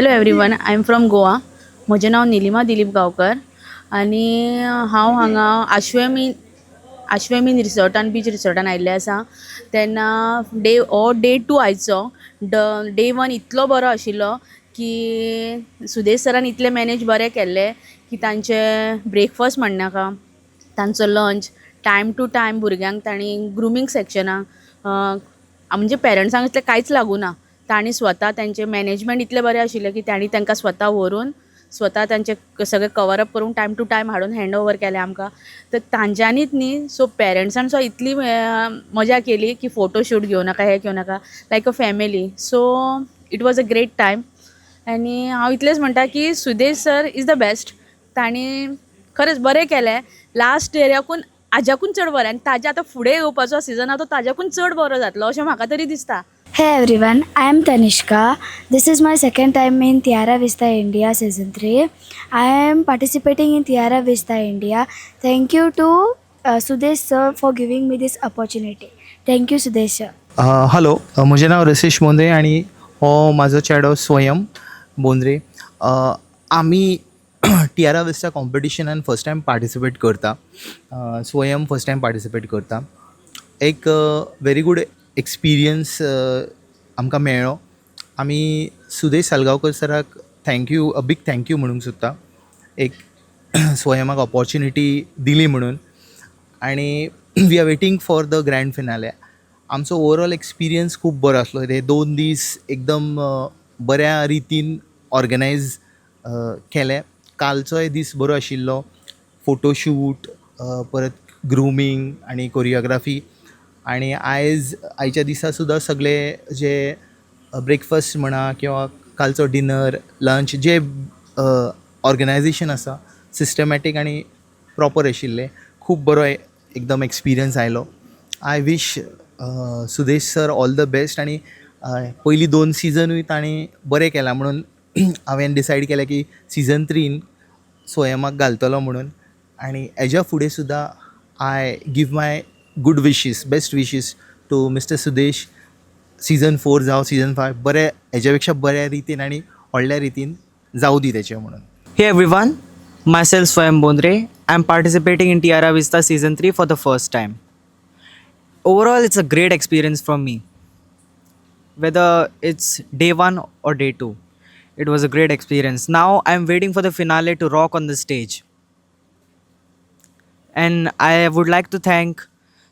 Hello everyone, I am from Goa. म्हजें नांव निलिमा दिलीप गांवकर आनी हांव हांगा आश्वेमीन रिसॉर्टान बीच रिसॉर्टान आयिल्लें आसा. तेन्ना डे 2 आयचो. डे 1 इतलो बरो आशिल्लो की सुदेश सरान इतलें मॅनेज बरें केल्लें की तांचें ब्रेकफास्ट म्हणनाका, तांचो लंच टायम टू टायम भुरग्यांक तांणी ग्रुमींग सॅक्शनाक म्हणजे पेरंट्सांक इतलें कांयच लागूना. तांणी स्वता तेंचें मॅनेजमेंट इतलें बरें आशिल्लें की तांणी तांकां स्वता व्हरून स्वता तांचें सगळें कवर अप करून टायम टू टायम हाडून हँड ओवर केलें आमकां. तर तांच्यांनीच न्ही सो पेरंट्सान सो इतली मजा केली की फोटोशूट घेवं नाका, हें घेवं नाका, like a family. So it was a great time. आनी हांव इतलेंच म्हणटा की Sudesh sir is the best. तांणी खरेंच बरें केलें. लास्ट एरियाकून हाज्याकून चड बरें, आनी ताजे आतां फुडें येवपाचो सिजन आहा तो ताज्याकून चड बरो जातलो अशें म्हाका तरी दिसता. Hey everyone, I am Tanishka. This is my second time in Tiara Vista India Season 3. I am participating in Tiara Vista India. Thank you to Sudesh sir for giving me this opportunity. Thank you Sudesh sir. Hello, म्हजें नांव रसेश मोंद्रे आनी हो म्हाजो चेडो स्वयं बोंद्रे. आमी Tiara Vista कॉम्पिटिशनान first time participate करता. Swayam first time participate करता. एक वेरी गूड एक्सपिरियन्स आमकां मेळ्ळो. आमी सुदेश सालगांवकर सराक अ बीग थँक्यू म्हणूंक सोदता. एक स्वयंमाक ऑपॉर्च्युनिटी दिली म्हणून. आनी we are waiting for the grand finale. आमचो ओवरऑल एक्सपिरियन्स खूब बरो आसलो. हे 2 दीस एकदम बऱ्या रितीन ऑर्गनायज केले. कालचोय दीस बरो आशिल्लो. फोटोशूट, परत ग्रुमींग आनी कोरियोग्राफी. आनी आयच्या दिसा सुद्दां सगळे जे ब्रेकफास्ट म्हणा किंवा कालचो डिनर, लंच जे ऑर्गनायजेशन आसा सिस्टमॅटीक आनी प्रॉपर आशिल्लें. खूब बरो एकदम एक्सपिरियन्स आयलो. I wish Sudesh sir all the best. आनी पयलीं 2 सिजनूय तांणी बरें केलां म्हणून हांवें डिसायड केलें की सिजन 3 स्वयंमाक घालतलो म्हणून. आनी हेज्या फुडें सुद्दां I give my good wishes, best wishes to mister Sudesh. Season 4 जावं, सिजन 5 बरें, हेज्या पेक्षा बऱ्या रितीन आनी व्हडल्या रितीन जावं दी तेचें म्हणून. Hey everyone, myself Swayam Bondre. I'm participating in Tiara Vista Season 3 for the first time. Overall, it's a great experience for me. Whether it's day 1 or day 2, it was a great experience. Now I'm waiting for the finale to rock on the stage. And I would like to thank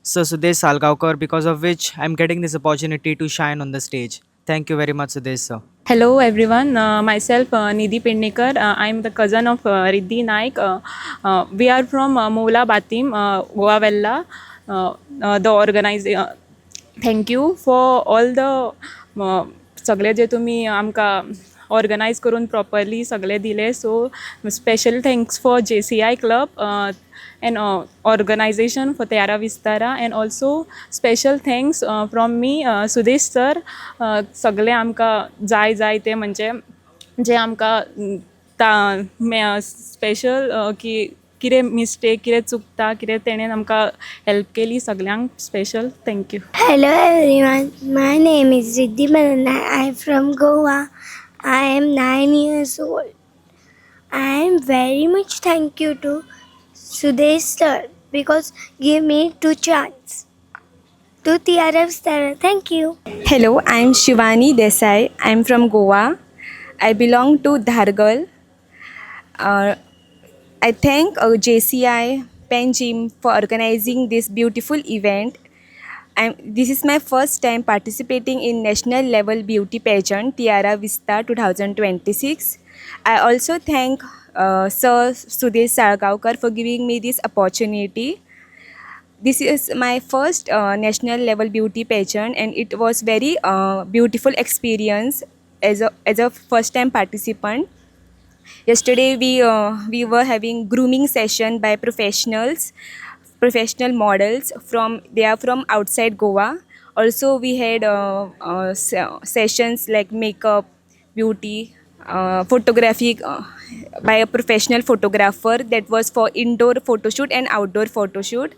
Sir Sudesh Salgaonkar, because of which I'm getting this opportunity to shine on the stage. Thank you very much, Sudesh sir. Hello everyone, myself Nidhi Pendekar. I'm the cousin of Riddhi Naik. We are from Mola Batim, Goavella. The organizer. Thank you for all the सगळे जे तुम्ही आमकां organise करून properly सगळे दिले. So special thanks for JCI club and organization for Tiara Vistara, and also special thanks from me Sudesh sir. सगळे आमकां जाय ते म्हणजे जे आमकां स्पेशल की कितें मिस्टेक, कितें चुकता, कितें तेणें आमकां हेल्प केली, सगळ्यांक special thank you. Hello everyone, my name is Riddhi Manana. I am from Goa. I am 9 years old. I am very much thank you to Sudesh sir because give me 2 chance to Tiara Vista. Thank you. Hello, I am Shivani Desai. I am from Goa. I belong to Dhargal. I thank JCI Panjim for organizing this beautiful event. This is my first time participating in national level beauty pageant Tiara Vista 2026. I also thank Sir Sudesh Salgaonkar for giving me this opportunity. This is my first national level beauty pageant, and it was very beautiful experience as a first time participant. Yesterday we were having grooming session by professional models they are from outside Goa. Also we had sessions like makeup, beauty, photography by a professional photographer. That was for indoor photoshoot and outdoor photoshoot.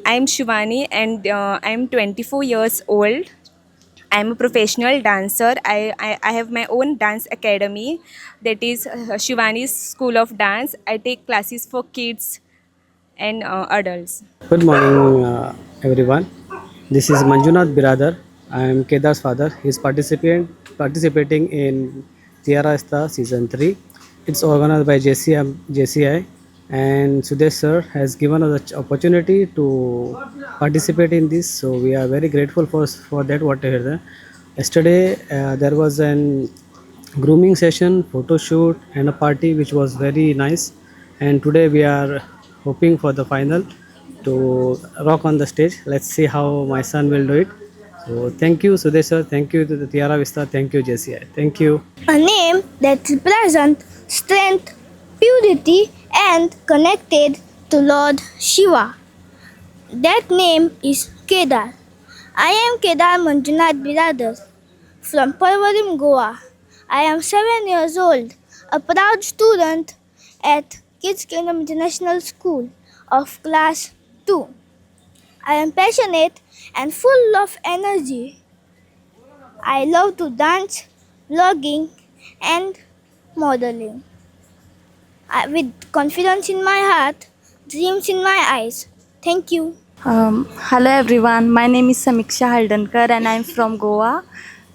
I'm Shivani, and I'm 24 years old. I'm a professional dancer. I have my own dance academy, that is Shivani's School of Dance. I take classes for kids and adults. Good morning, everyone. This is Manjunath Biradar. I am Kedar's father. He is participating in Tiara Esta Season 3. It's organized by JCI, and Sudesh sir has given us the opportunity to participate in this. So we are very grateful for that. Whatever. Yesterday there was an grooming session, photo shoot, and a party which was very nice. And today we are hoping for the final to rock on the stage. Let's see how my son will do it. So thank you, Sudesh sir. Thank you to the Tiara Vista. Thank you, JCI. Thank you. A name that represents strength, purity, and connected to Lord Shiva. That name is Kedar. I am Kedar Manjunath Biradar from Parvarim, Goa. I am 7 years old, a proud student at Kids Kingdom International School of Class 2. I am passionate and full of energy. I love to dance, vlogging, and modeling. With confidence in my heart, dreams in my eyes. Thank you. Hello everyone, my name is Samiksha Haldankar and I'm from Goa,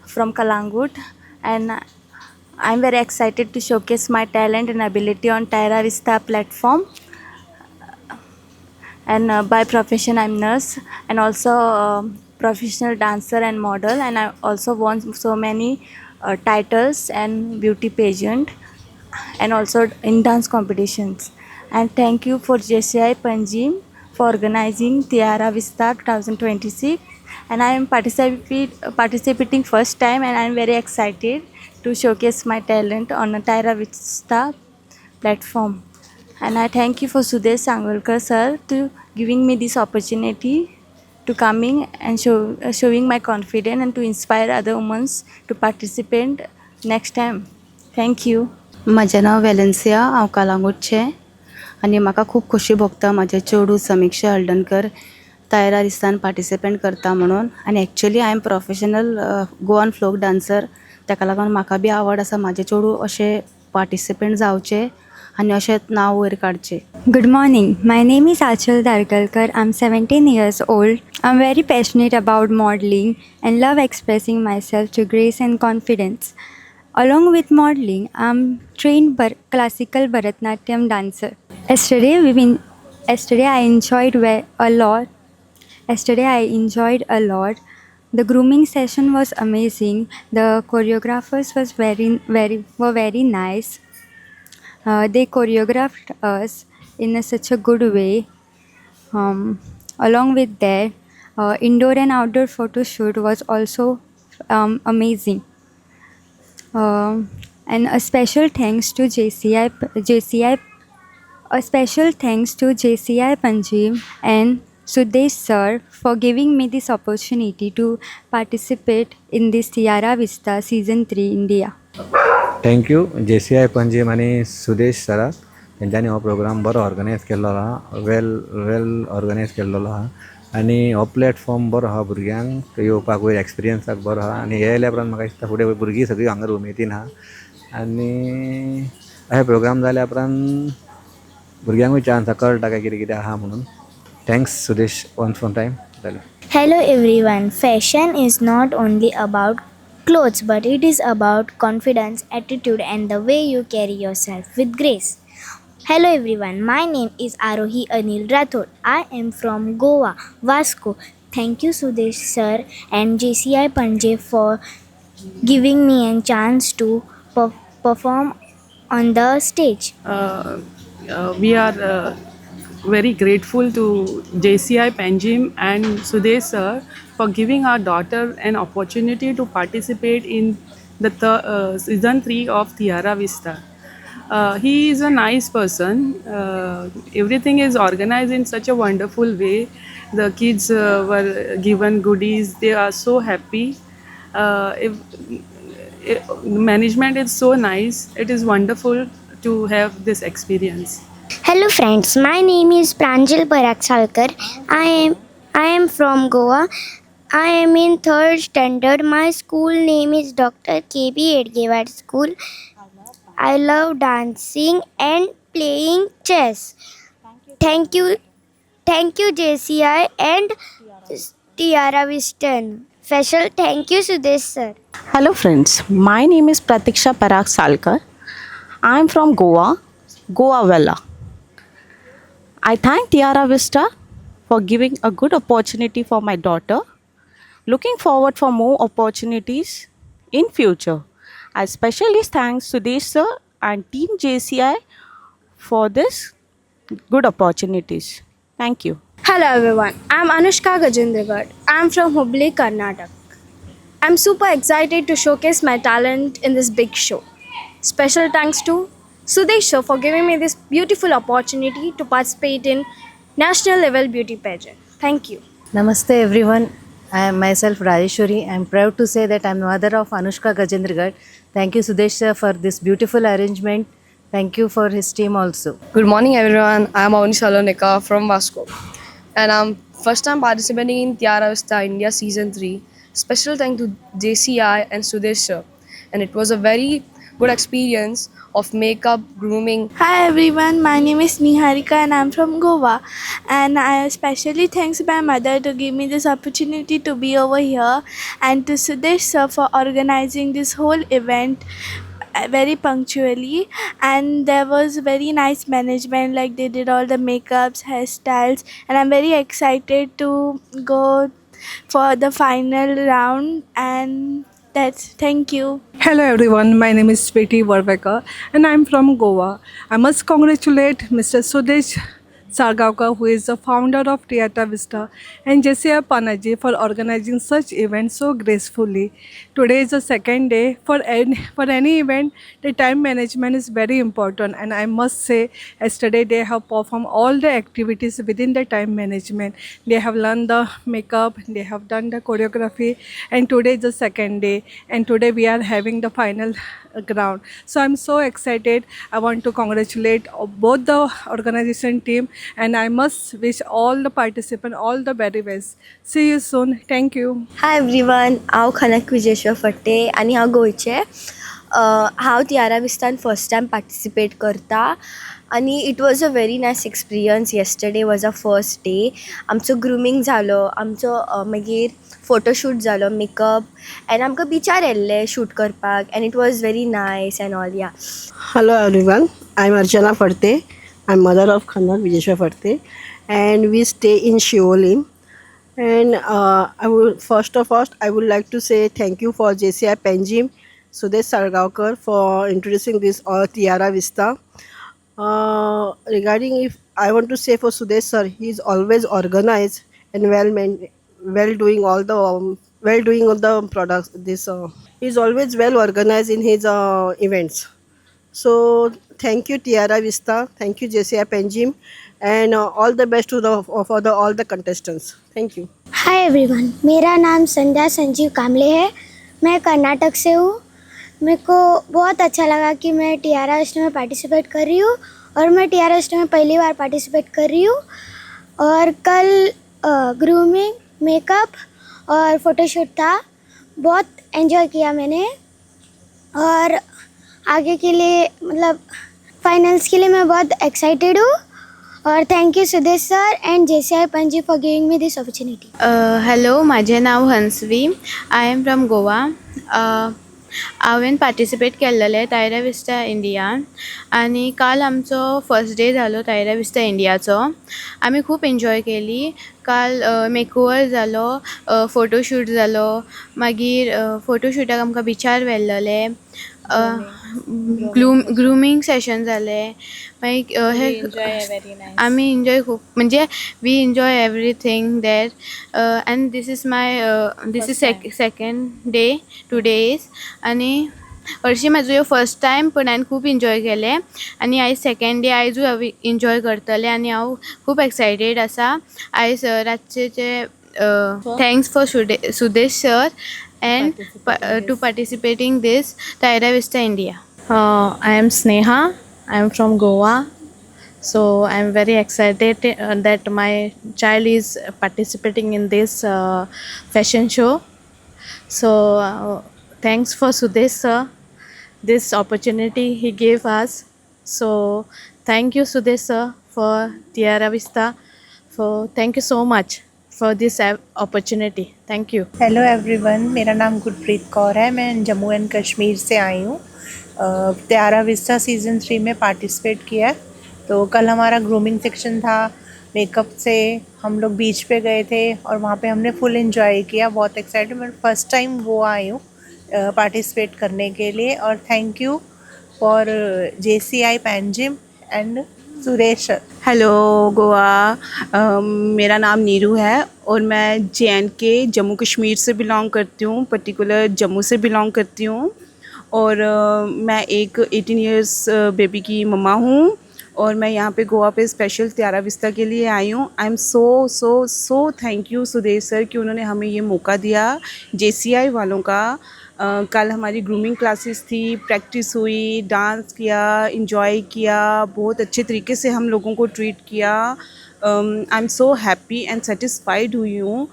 from Kalangut, and I'm very excited to showcase my talent and ability on Tyra Vista platform. And by profession I'm nurse and also professional dancer and model, and I also won so many titles and beauty pageant and also in dance competitions. And thank you for JCI Panjim for organizing Tiara Vista 2026, and I am participating first time, and I am very excited to showcase my talent on a Tiara Vista platform. And I thank you for Sudesh Sangolkar sir to giving me this opportunity to coming and showing my confidence and to inspire other women to participate next time. Thank you. म्हजें नांव Valencia, हांव कालांगूटचें, आनी म्हाका खूब खोशी भोगता म्हाजें चेडूं समिक्षा हळदणकर तायरा रिस्तान पार्टिसिपेट करता म्हणून. आनी actually I am professional Goan folk dancer, ताका लागून म्हाका बी आवड आसा म्हाजें चेडूं अशें पार्टिसिपेट जावचें आनी अशें नांव वयर काडचें. Good morning. My name is Achal Darkalkar. I'm 17 years old. I'm very passionate about modeling and love expressing myself to grace and confidence. Along with modeling, I'm trained classical Bharatanatyam dancer. Yesterday I enjoyed a lot. The grooming session was amazing. The choreographers were very nice. They choreographed us in such a good way. Along with that, indoor and outdoor photo shoot was also amazing. And a special thanks to JCI Panjim and Sudesh sir for giving me this opportunity to participate in this Tiara Vista Season 3 India. Thank you JCI Panjim आनी सुदेश सराक तेंच्यांनी हो programme बरो organise केल्लो आहा, well organise केल्लो आहा आनी हो प्लॅटफॉर्म बरो आहा भुरग्यांक येवपाक वयर एक्सपिरियन्साक बरो आहा आनी हे येयल्या उपरांत म्हाका दिसता फुडें भुरगीं सगळीं हांगा उमेदीन आहा आनी हे प्रोग्राम जाल्या उपरांत भुरग्यांकूय चान्स कळटा काय कितें आहा म्हणून. Thanks Sudesh once for time जालें. Hello everyone. Fashion is not only about clothes, but it is about confidence, attitude, and the way you carry yourself with grace. Hello everyone. My name is Arohi Anil Rathod. I am from Goa, Vasco. Thank you Sudesh sir and JCI Panje for giving me a chance to perform on the stage. We are very grateful to JCI Panjim and Sudesh sir for giving our daughter an opportunity to participate in the season 3 of Tiara Vista. He is a nice person. Everything is organized in such a wonderful way. The kids were given goodies. They are so happy. Management is so nice. It is wonderful to have this experience. Hello friends, my name is Pranjal Paraksalkar. I am from Goa. I am in third standard. My school name is Dr. K.B. Edgewad School. I love dancing and playing chess. Thank you, JCI and Tiara Whiston. Special thank you, Sudesh sir. Hello friends, my name is Pratiksha Parag Salkar. I am from Goa, Goa Vella. I thank Tiara Vista for giving a good opportunity for my daughter. Looking forward for more opportunities in future. I especially thank Sudesh sir and team JCI for this good opportunities. Thank you. Hello everyone, I'm Anushka Gajendragad. I'm from Hubli, Karnataka. I'm super excited to showcase my talent in this big show. Special thanks to Sudesh sir for giving me this beautiful opportunity to participate in national level beauty pageant. Thank you. Namaste everyone. I am myself Rajeshwari. I am proud to say that I am the mother of Anushka Gajendragad. Thank you Sudesh sir for this beautiful arrangement. Thank you for his team also. Good morning everyone. I am Avni Salonika from Vasco. And I'm first time participating in Tiara Vista India Season 3. Special thank to JCI and Sudesh sir. And it was a very good experience of makeup, grooming. Hi everyone, my name is Niharika and I'm from Goa, and I especially thanks my mother to give me this opportunity to be over here, and to Sudesh sir for organizing this whole event very punctually. And there was very nice management, like they did all the makeups, hairstyles, and I'm very excited to go for the final round. And thank you. Hello everyone, my name is Sweti Varvekar and I'm from Goa. I must congratulate Mr. Sudesh Sargaonkar, who is the founder of Tiara Vista, and JCI Panaji for organizing such events so gracefully. Today is the second day. For any event, the time management is very important, and I must say yesterday they have performed all the activities within the time management. They have learned the makeup, they have done the choreography, and today is the second day, and today we are having the final ground. So I'm so excited. I want to congratulate both the organization team, and I must wish all the participants all the very best. See you soon. Thank you. Hi everyone, हांव खनक विजेश्वर फडते आनी हांव गोंयचे. हांव Tiyara विस्तान first time participate करता आनी it was a very nice experience. Yesterday was a first day. आमचो grooming जालो, आमचो मागीर फोटोशूट जालो, मेकअप, एंड आमकां बिचार येल्ले शूट करपाक, and it was very nice and all. या Hello everyone, I'm Archana Farte. I'm mother of Khanna Vijeshwar Farte, and we stay in Shiolin. And I would like to say thank you for JCI Panjim, Sudesh Sargaonkar for introducing this Tiara Vista. Regarding, if I want to say for Sudesh sir, he is always organized and well doing all the products. He is always well organized in his events. So thank you Tiara Vista, thank you JCI Panjim, and all the best to all the contestants. Thank you. Hi everyone, मेरा नाम संध्या संजीव कामले है. मैं कर्नाटक से हूँ. मेरे को बहुत अच्छा लगा कि मैं टियारा विस्टा में पार्टिसिपेट कर रही हूँ, और मैं टियारा विस्टा में पहली बार पार्टिसिपेट कर रही हूँ. और कल ग्रूमिंग, मेकअप और फोटोशूट था. बहुत एंजॉय किया मैंने, और आगे के लिए मतलब फाइनल्स के लिए मैं बहुत एक्साइटेड हूँ. और thank you Sudesh sir and JCI Panaji for giving me this opportunity. Hello, माझें नाव Hansvi. I am from Goa. हांवें पार्टिसिपेट केल्लें टायरा विस्टा इंडियान, आनी काल आमचो फर्स्ट डे जालो टायरा विस्टा इंडियाचो. आमी खूब एन्जॉय केली. काल मेकओवर जालो, फोटोशूट जालो, मागीर फोटोशूटाक आमकां बिचार व्हेल्लें, ग्रुमींग सेशन जालें. मागीर आमी एन्जॉय खूब, म्हणजे we enjoy everything there. And this is second day, 2 days. आनी हरशीं म्हाजो ह्यो फर्स्ट टायम, पूण हांवें खूब एन्जॉय केलें. आनी आयज सेकंड डे, आयजूय हांव एन्जॉय करतलें, आनी हांव खूब एक्सायटेड आसा. आयज रातचे thanks for Sudesh sir and to participating this Tiara Vista India. I am Sneha. I am from Goa. So I'm very excited that my child is participating in this fashion show. So thanks for Sudesh sir, this opportunity he gave us. So thank you Sudesh sir for Tiara Vista. Thank you so much for this opportunity. Thank you. Hello everyone, मेरा नाम गुरप्रीत कौर है। मैं Jammu and Kashmir से आई हूँ। त्यारा Vista season 3 में participate किया है। तो कल हमारा ग्रूमिंग सेक्शन था। मेकअप से हम लोग बीच पे गए थे और वहाँ पे हमने फुल एंजॉय किया। बहुत एक्साइटेड, मैं फर्स्ट टाइम वो आई हूँ पार्टिसिपेट करने के लिए। और thank you for JCI Panjim and Suresh. Hello Goa, मेरा नाम नीरू है और मैं JNK जम्मू कश्मीर से बिलोंग करती हूँ, पर्टिकुलर जम्मू से बिलोंग करती हूँ। और मैं एक 18 इयर्स बेबी की मम्मा हूँ और मैं यहाँ पे गोवा पे स्पेशल त्यारा विस्ता के लिए आई हूँ। I am so thank you Sudesh sir कि उन्होंने हमें ये मौका दिया। JCI वालों का कल हमारी ग्रूमिंग क्लासेस थी, प्रैक्टिस हुई, डांस किया, इंजॉय किया, बहुत अच्छे तरीके से हम लोगों को ट्रीट किया। I am so happy and satisfied हुई हूँ।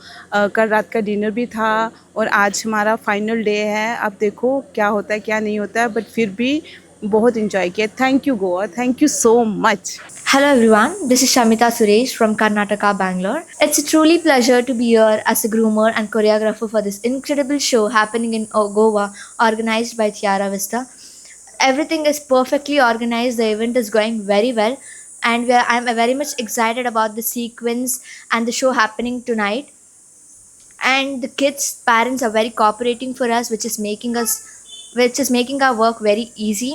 कल रात का डिनर भी था और आज हमारा फाइनल डे है। अब देखो क्या होता है क्या नहीं होता है, बट फिर भी बहुत इंजॉय किया। Thank you Goa, thank you so much. Hello everyone, this is Shamita Suresh from Karnataka, Bangalore. It's a truly pleasure to be here as a groomer and choreographer for this incredible show happening in Goa, organized by Tiara Vista. Everything is perfectly organized, the event is going very well, and I'm very much excited about the sequence and the show happening tonight. And the kids' parents are very cooperating for us, which is making our work very easy.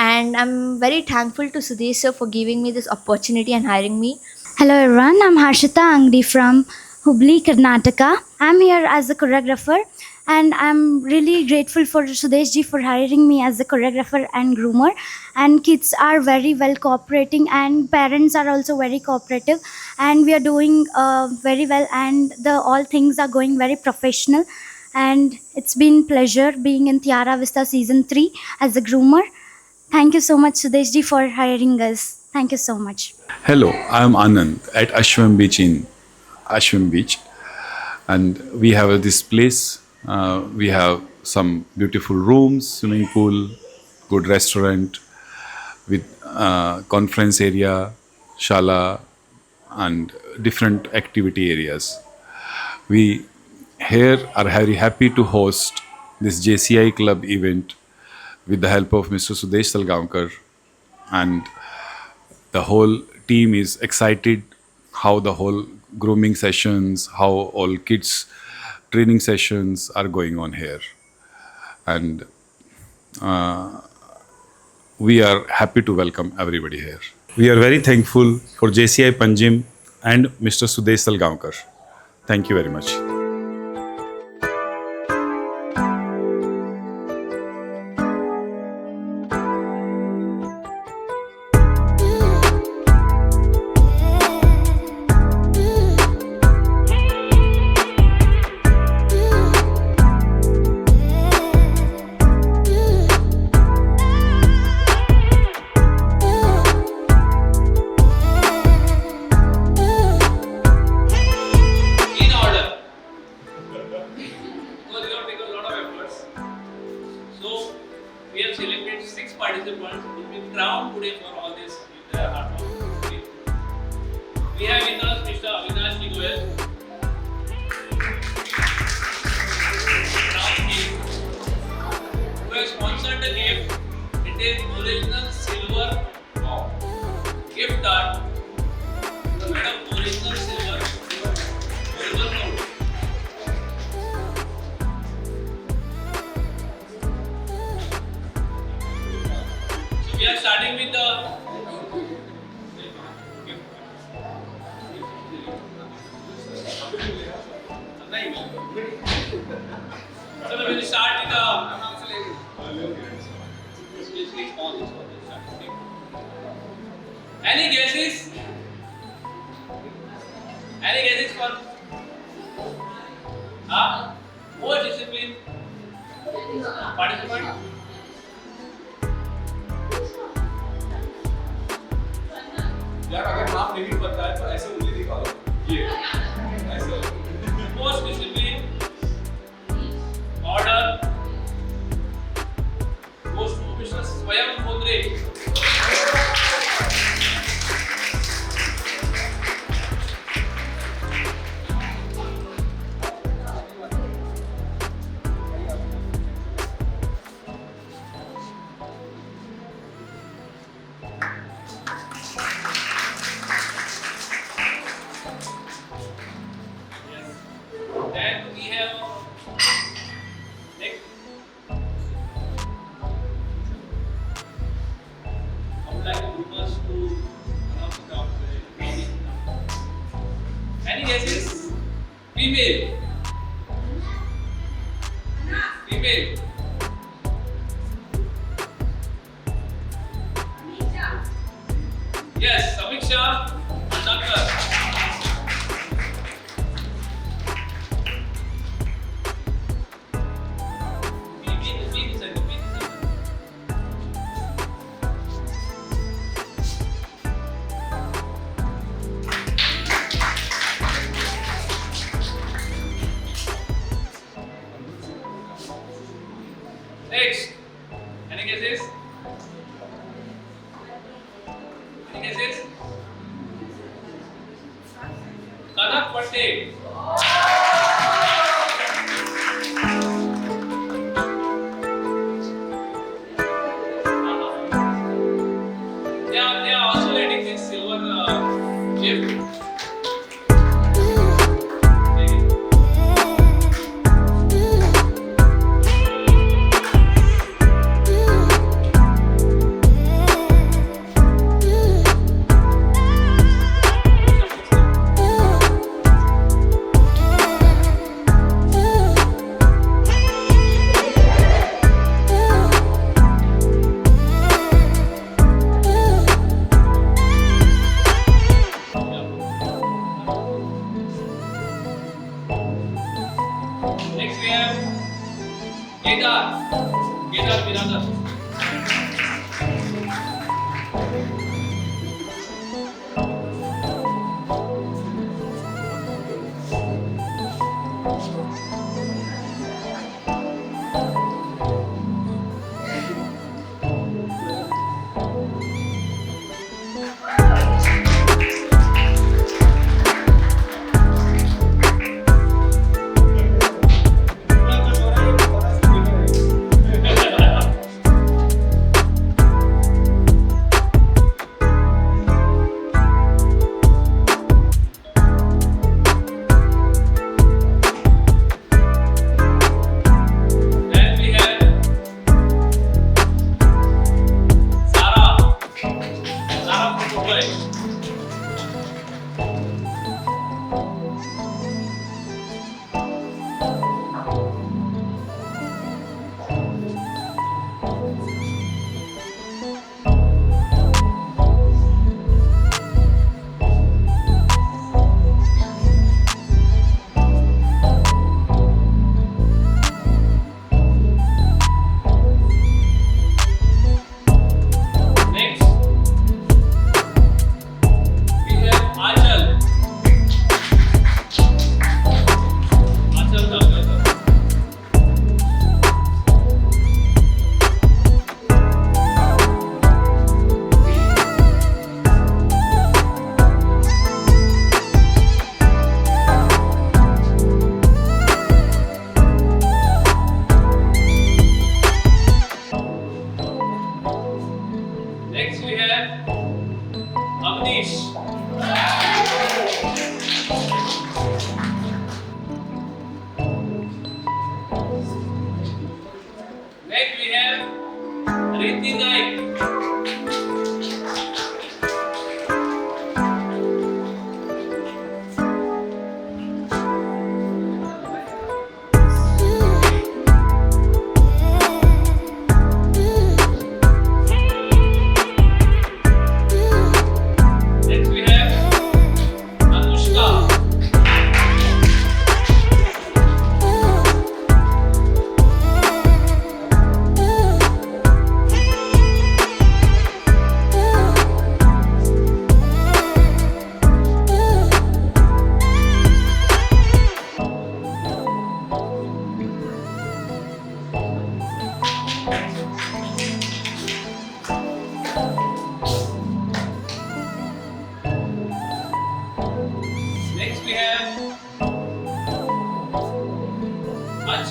And I'm very thankful to Sudesh sir for giving me this opportunity and hiring me. Hello everyone, I'm Harshita Angdi from Hubli, Karnataka. I'm here as a choreographer and I'm really grateful for Sudesh ji for hiring me as a choreographer and groomer. And kids are very well cooperating and parents are also very cooperative, and we are doing very well, and all things are going very professional. And it's been pleasure being in Tiara Vista season 3 as a groomer. Thank you so much Sudesh ji for hiring us. Thank you so much. Hello, I am Anand at Ashwam Beach in Ashwam Beach, and we have this place. We have some beautiful rooms, swimming pool, good restaurant with conference area, shala, and different activity areas. We here are very happy to host this JCI club event with the help of Mr. Sudesh Salgaonkar, and the whole team is excited how the whole grooming sessions, how all kids training sessions are going on here. And we are happy to welcome everybody here. We are very thankful for JCI Panjim and Mr. Sudesh Salgaonkar. Thank you very much. We have selected 6 participants who will be crowned today for all this with their hard work. We have with us Mr. Avinash Goyal, who has sponsored the gift. It is original silver gift card. Madam, original silver note. We are starting with the so we will start with the any guesses? Any guesses for more discipline participant? यार अगर नाम नहीं पता है तो ऐसे उंगली दिखाओ, ये ऐसे most discipline order goes to mister Swayam Khodre. Then we have next. I would like the groupers to announce the top lady. Any guesses? Female. Female. Yes, Samiksha Thakkar. Next. Any guesses? Any guesses? Kanak Patte. They are also letting this silver gift. Next we have Kedar Biradar. Then we have Sara from Mumbai. Next, we have Achal. Achal Thakkar. Next we have Avnish. Next we have Riddhi Naik. Next we have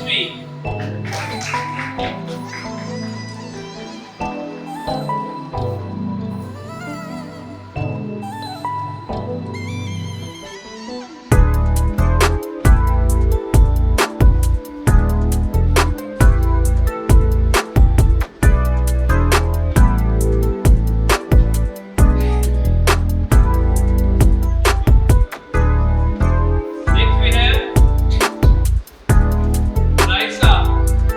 Lakshmi. Next we have Raisa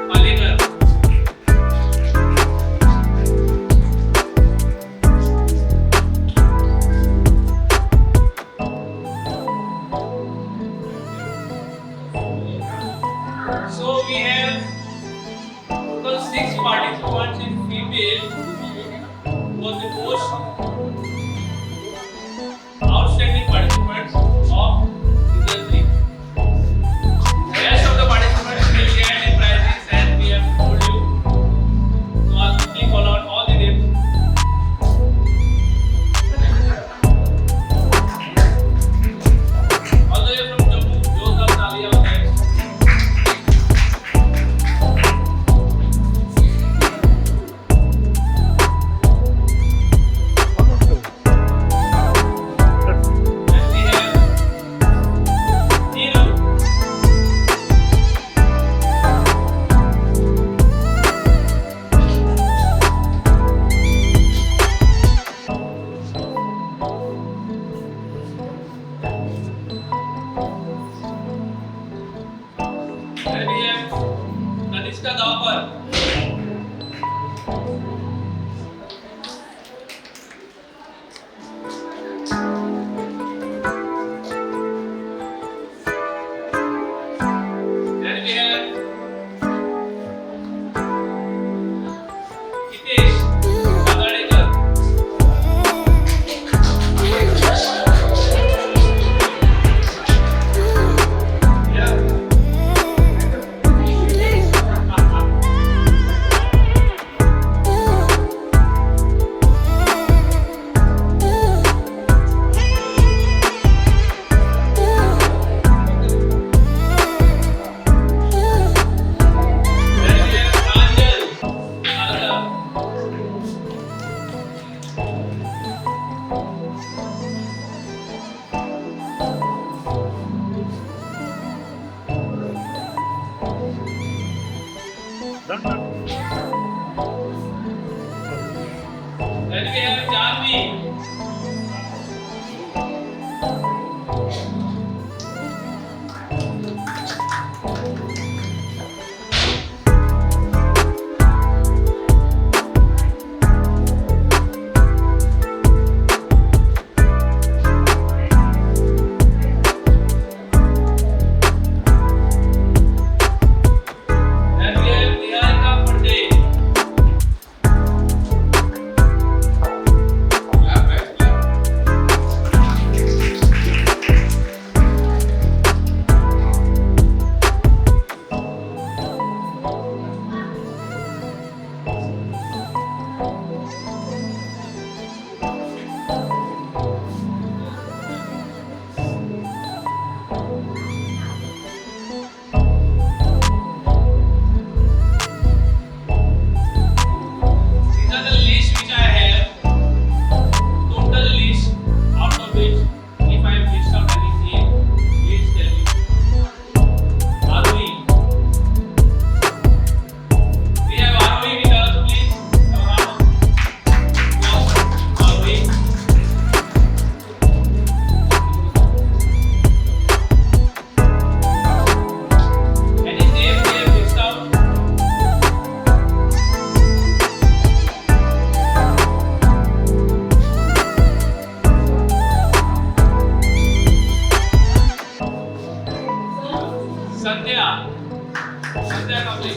Paligar. So we have total 6 participants in female was the most outstanding participants of season 3. Rest of the participants will get the prizes as we have told you. So I'll quickly call out all the names. All the way from Jammu, Joseph Talia was next. And we have Neeru. And we have Kanishka Dawkar. Then we have Hitesh Agadekar. Then we have Pranjal Nalda. Then we have Janvi. Then we have Niharika Pandey. These are the list which I have. Total list, out of which, if I have missed out any name, please tell me. Arohi. We have Arohi with us, please. Arohi. Any name we have missed out? Sandhya. Sandhya Kamli.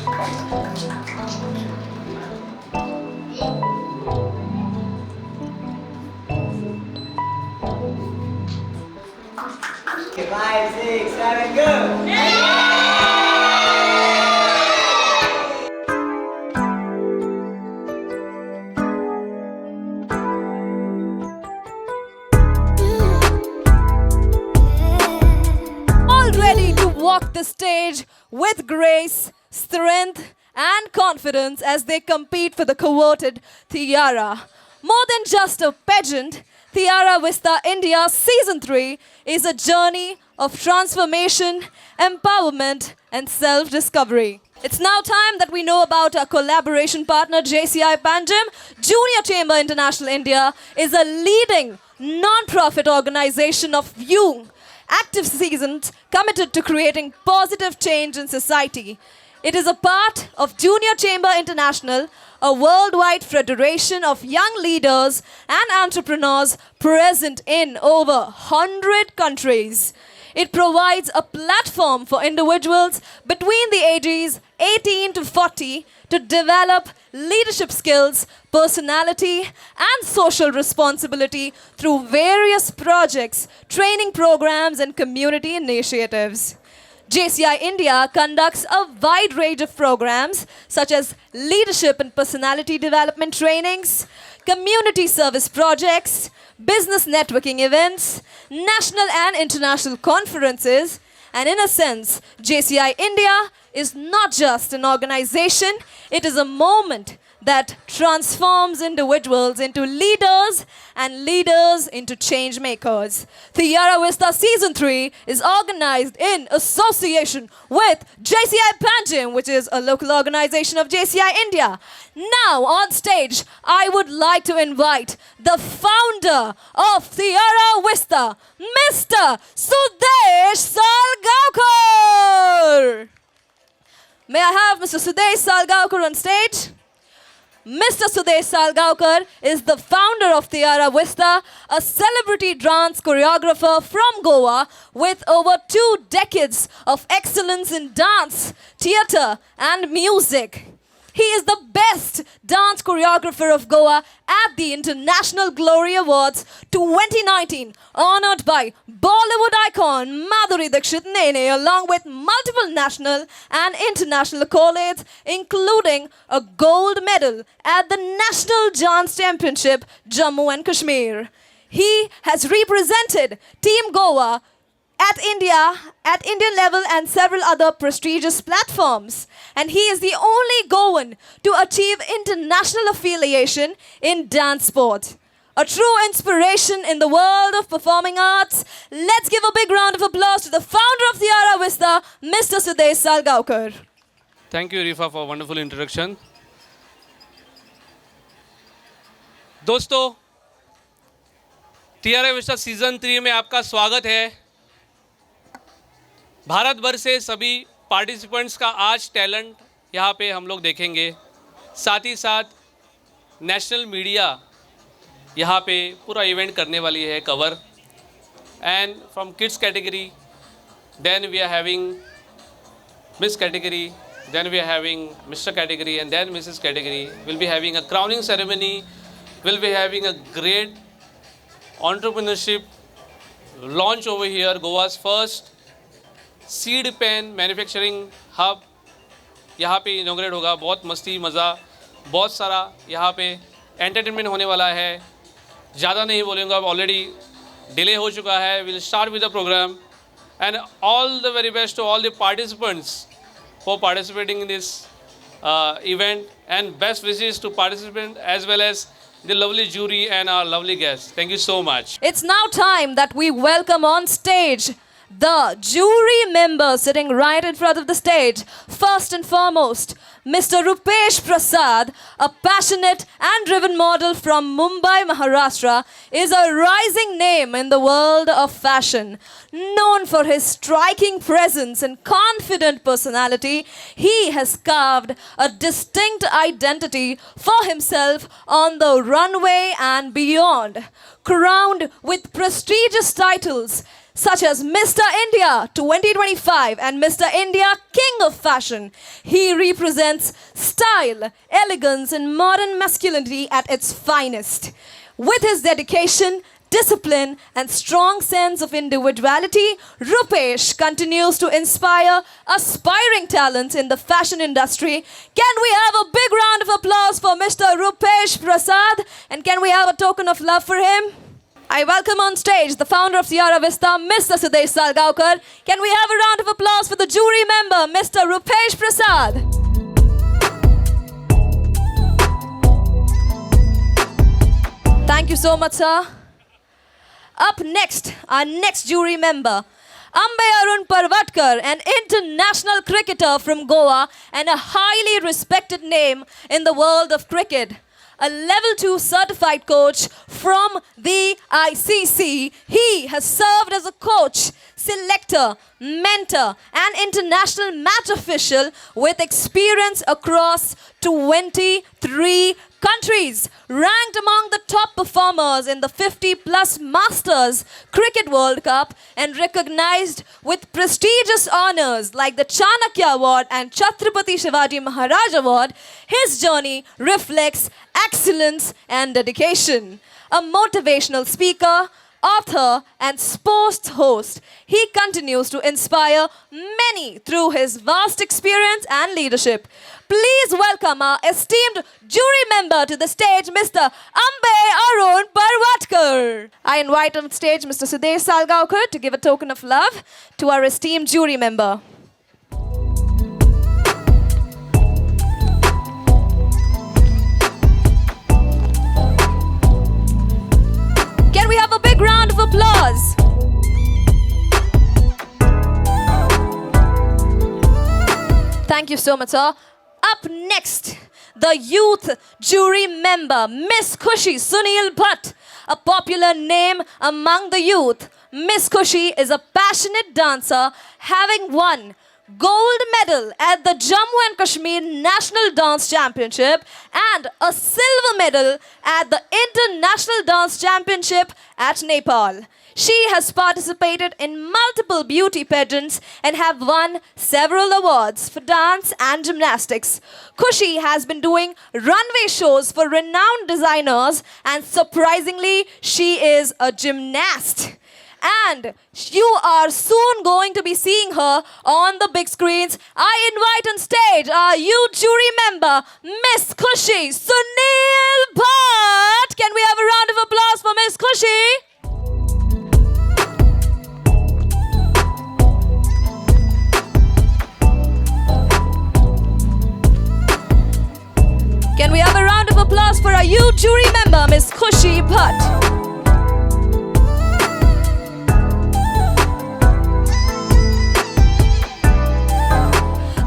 All ready to walk the stage with grace, strength, and confidence as they compete for the coveted tiara. More than just a pageant, Tiara Vista India Season 3 is a journey of transformation, empowerment, and self-discovery. It's now time that we know about our collaboration partner JCI Panjim. Junior Chamber International India is a leading non-profit organization of young, active citizens committed to creating positive change in society. It is a part of Junior Chamber International, a worldwide federation of young leaders and entrepreneurs present in over 100 countries. It provides a platform for individuals between the ages 18 to 40 to develop leadership skills, personality, and social responsibility through various projects, training programs, and community initiatives. JCI India conducts a wide range of programs such as leadership and personality development trainings, community service projects, business networking events, national and international conferences, and in a sense, JCI India is not just an organization, it is a moment that transforms individuals into leaders and leaders into change makers. Tiara Vista Season 3 is organized in association with JCI Panjim, which is a local organization of JCI India. Now on stage, I would like to invite the founder of Tiara Vista, Mr. Sudesh Salgaonkar. May I have Mr. Sudesh Salgaonkar on stage? Mr. Sudesh Salgaonkar is the founder of Tiara Vista, a celebrity dance choreographer from Goa with over 2 decades of excellence in dance, theatre, and music. He is the best dance choreographer of Goa at the International Glory Awards 2019, honored by Bollywood icon Madhuri Dixit Nene, along with multiple national and international accolades, including a gold medal at the National Dance Championship, Jammu and Kashmir. He has represented Team Goa at Indian level and several other prestigious platforms. And he is the only Goan to achieve international affiliation in dance sport. A true inspiration in the world of performing arts. Let's give a big round of applause to the founder of Tiara Vista, Mr. Sudesh Salgaonkar. Thank you, Rifa, for a wonderful introduction. दोस्तों, Tiara Vista season 3 में आपका स्वागत है। भारत भर से सभी participants का आज टैलेंट यहाँ पे हम लोग देखेंगे। साथ ही साथ नेशनल मीडिया यहाँ पे पूरा इवेंट करने वाली है cover. And from kids category, then we are having miss category, then we are having Mr. category, and then Mrs. category. We'll be having a crowning ceremony. We'll be having a great entrepreneurship launch over here, Goa's first seed pen manufacturing hub यहाँ पे inaugurate होगा। बहुत मस्ती मज़ा, बहुत सारा यहाँ पे एंटरटेनमेंट होने वाला है। ज़्यादा नहीं बोलेंगे, अब ऑलरेडी डिले हो चुका है। Will start with the programme and all the very best to all the participants for participating in this event, and best wishes to participants as well as the lovely jury and our lovely guests. Thank you so much. It's now time that we welcome on stage the jury members sitting right in front of the stage. First and foremost, Mr. Rupesh Prasad, a passionate and driven model from Mumbai, Maharashtra, is a rising name in the world of fashion. Known for his striking presence and confident personality, he has carved a distinct identity for himself on the runway and beyond. Crowned with prestigious titles such as Mr. India 2025 and Mr. India King of Fashion, he represents style, elegance, and modern masculinity at its finest. With his dedication, discipline, and strong sense of individuality, Rupesh continues to inspire aspiring talents in the fashion industry. Can we have a big round of applause for Mr. Rupesh Prasad? And can we have a token of love for him? I welcome on stage the founder of Tiara Vista, Mr. Sudesh Salgaonkar. Can we have a round of applause for the jury member, Mr. Rupesh Prasad? Thank you so much, sir. Up next, our next jury member, Ambe Arun Parvatkar, an international cricketer from Goa and a highly respected name in the world of cricket. A level 2 certified coach from the ICC, he has served as a coach, selector, mentor, and international match official with experience across 23 countries, ranked among the top performers in the 50+ Masters Cricket World Cup and recognized with prestigious honors like the Chanakya Award and Chhatrapati Shivaji Maharaj Award. His journey reflects excellence and dedication. A motivational speaker, author, and sports host, he continues to inspire many through his vast experience and leadership. Please welcome our esteemed jury member to the stage, Mr. Ambe Arun Parvatkar. I invite on stage Mr. Sudesh Salgaonkar to give a token of love to our esteemed jury member. Can we have a big round of applause? Thank you so much, sir. Up next, the youth jury member, Miss Khushi Sunil Bhatt, a popular name among the youth. Miss Khushi is a passionate dancer, having won gold medal at the Jammu and Kashmir National Dance Championship and a silver medal at the International Dance Championship at Nepal. She has participated in multiple beauty pageants and have won several awards for dance and gymnastics. Khushi has been doing runway shows for renowned designers, and surprisingly, she is a gymnast. And you are soon going to be seeing her on the big screens. I invite on stage our youth jury member, Miss Khushi Sunil Bhatt. Can we have a round of applause for Miss Khushi? Can we have a round of applause for our youth jury member, Miss Khushi Bhatt?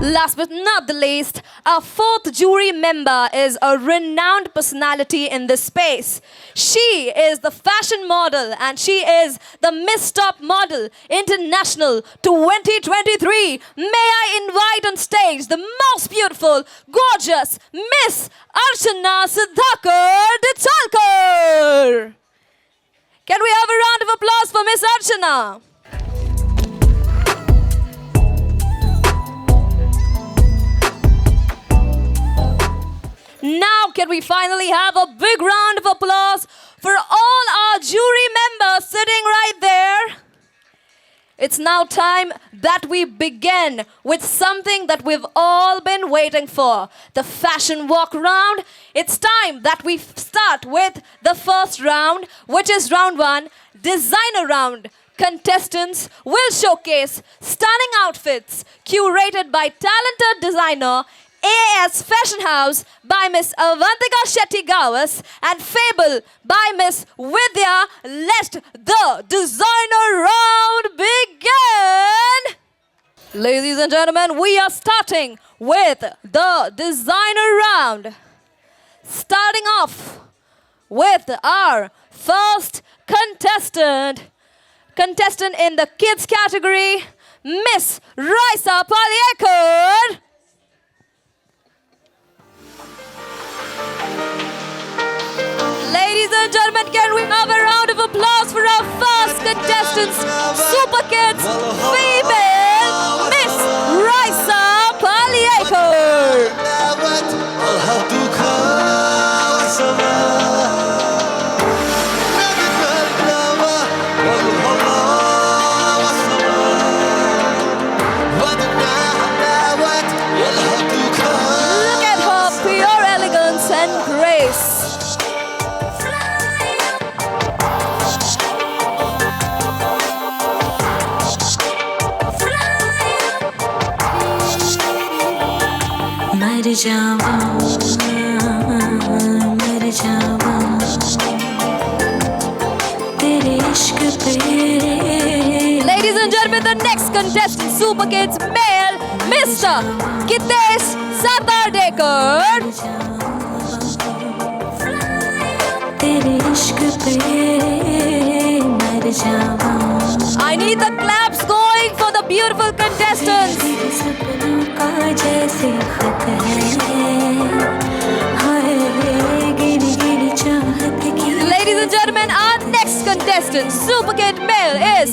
Last but not the least, our fourth jury member is a renowned personality in this space. She is the fashion model and she is the Miss Top Model International 2023. May I invite on stage the most beautiful, gorgeous Miss Archana Sudhakar Ditsalkar. Can we have a round of applause for Miss Archana? Now, can we finally have a big round of applause for all our jury members sitting right there? It's now time that we begin with something that we've all been waiting for, the fashion walk round. It's time that we start with the first round, which is round 1, designer round. Contestants will showcase stunning outfits curated by talented designer AS Fashion House by Miss Avantika Shetty Gawas and Fable by Miss Vidya. Let the designer round begin! Ladies and gentlemen, we are starting with the designer round. Starting off with our first contestant. Contestant in the kids category, Miss Raisa Palyekar. Ladies and gentlemen, can we have a round of applause for our first contestants, Super Kids female, Miss Raisa Palyekar. Look at her pure elegance and grace. जावा मर जावा तेरे इश्क पे. Ladies and gentlemen, the next contestant, Super Kids male, Mr. Kitesh Satardekar. तेरे इश्क पे मर जावा. I need the claps going for the beautiful contestants. सपनों का जैसे खत है हाय गिरी गिरी चाहत की. Ladies and gentlemen, our next contestant, Super Kid male, is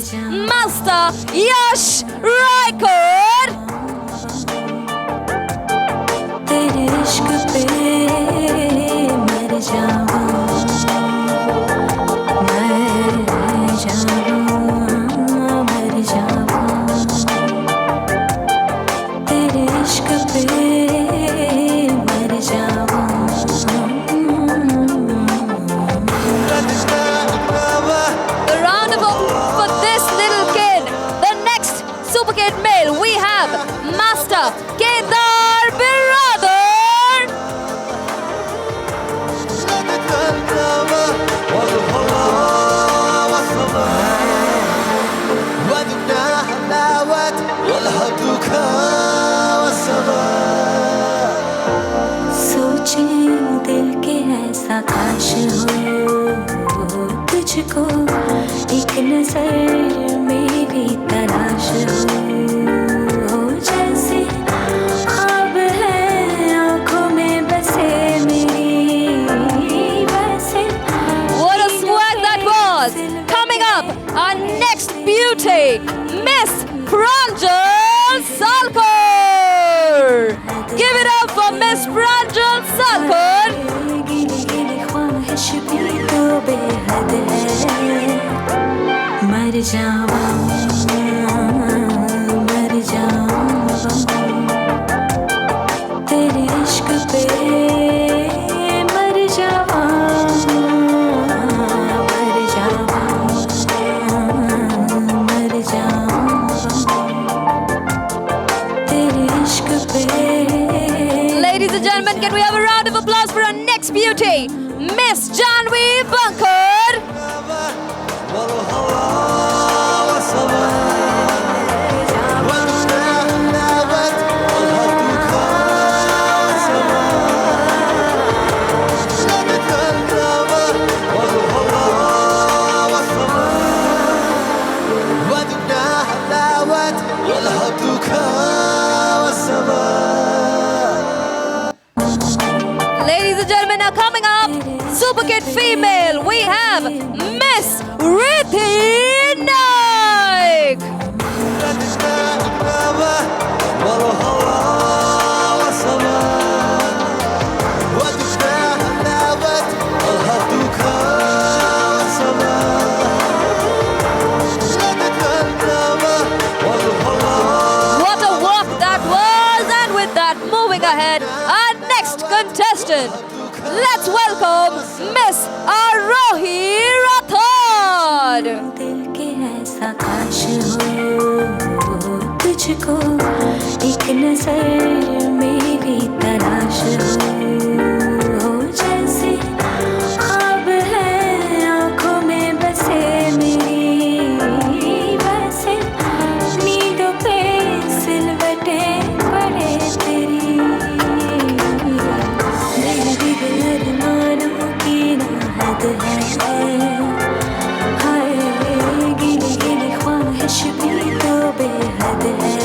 Master Yash Raikor. तेरे इश्क पे मर जावा मर जावा मर जावा तेरे इश्क पे मर जावा. The round of applause for this little kid. The next Super Kid male, we have Master Kedar Biradar. सोचे दिल के ऐसा काश हो तुझको एक नजर मेरी तलाश हो जैसे ख्वाब है आंखों में बसे मेरी वैसे. What a swag that was! Coming up, our next beauty, Miss Pranjal Salkar. Give it up for Miss Pranjal Salkar. गिली गिली ख्वाहिश भी तो बेहद है मर जावा मर जावा तेरे इश्क पे मर जावा मर जावा मर जावा तेरे इश्क पे. Ladies and gentlemen, can we have a round of applause for our next beauty, Miss Janvi Bankar? Ladies and gentlemen, now coming up, Super Kid female, we have Miss Rithi Naik. What a walk that was, and with that, moving ahead, our next contestant. Let's welcome Miss Arohi Rathod. दिल के ऐसा काश हो तुझको एक नजर मेरी तलाश हो जैसे ख्वाब है आंखों में बसे मेरी वैसे नींदों पे सिलवटे पड़े तेरी. मेरे दिल अरमानों की ना हद है हाय गिली गिली ख्वाहिश भी तो बेहद है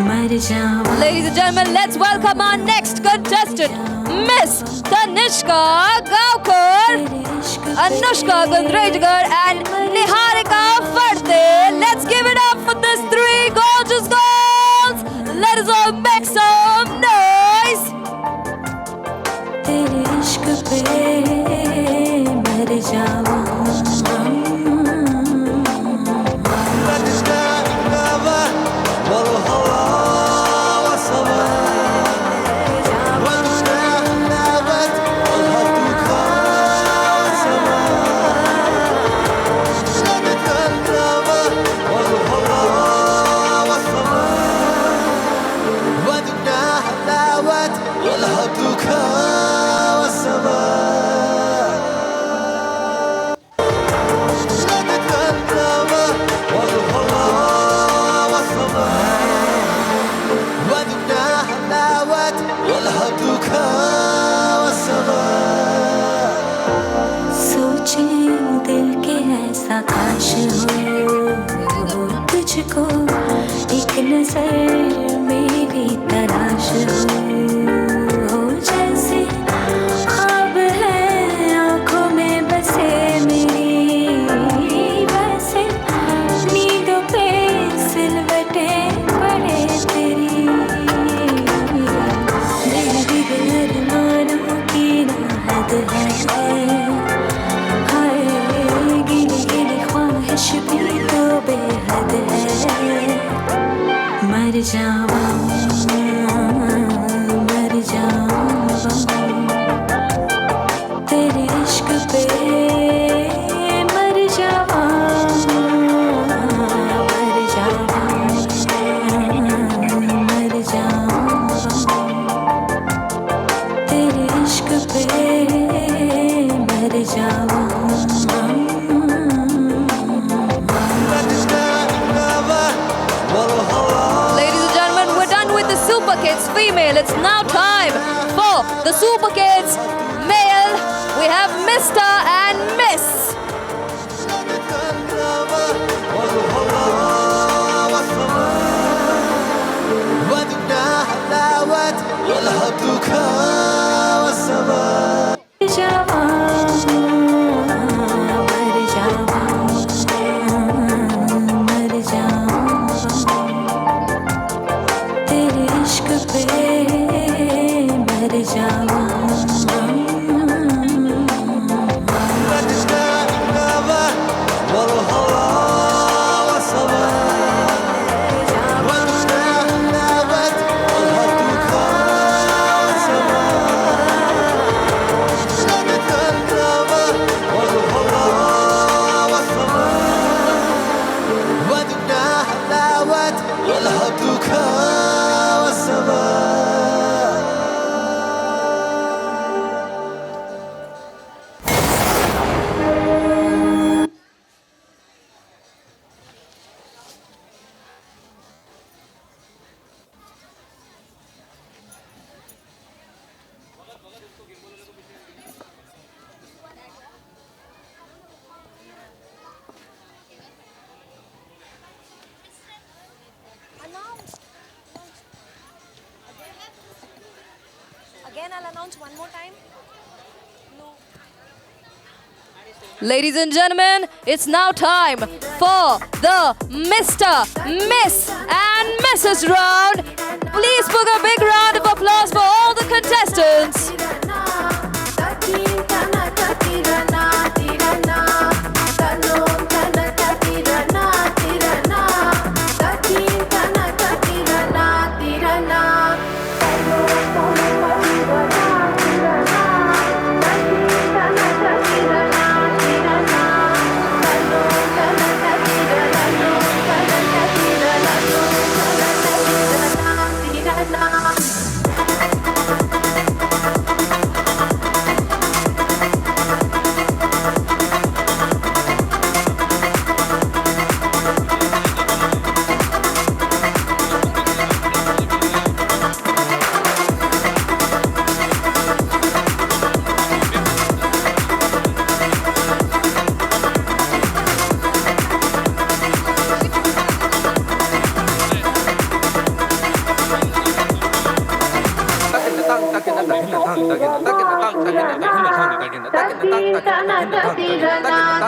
मर जावा. Ladies and gentlemen, let's welcome our next contestant, Miss Tanishka Gaukar, Anushka Gundrejgar, and Niharika Farte. Let's give it up for these three gorgeous girls. Let us all make some noise. तेरे इश्क पे मर जावा. ऐसा काश हो तुझको एक नजर मेरी तलाश हो जैसे ख्वाब है आँखों में बसे मेरी वैसे नींदों पे सिलवटे पड़े तेरी मेरी अरमानों की ना हद है हाय गिली गिली ख्वाहिश भी तो बेहद है मर जावा तेरे इश्क पे मर जावा मर जावा मर जावा तेरे इश्क पे मर जावा Ladies and gentlemen, we're done with the Super Kids female. It's now time for the Super Kids male. We have Mr. and Miss. तेरे इश्क पे मर जावा Again, I'll announce one more time. Ladies and gentlemen, it's now time for the Mr., Miss and Mrs. round. Please put a big round of applause for all the contestants.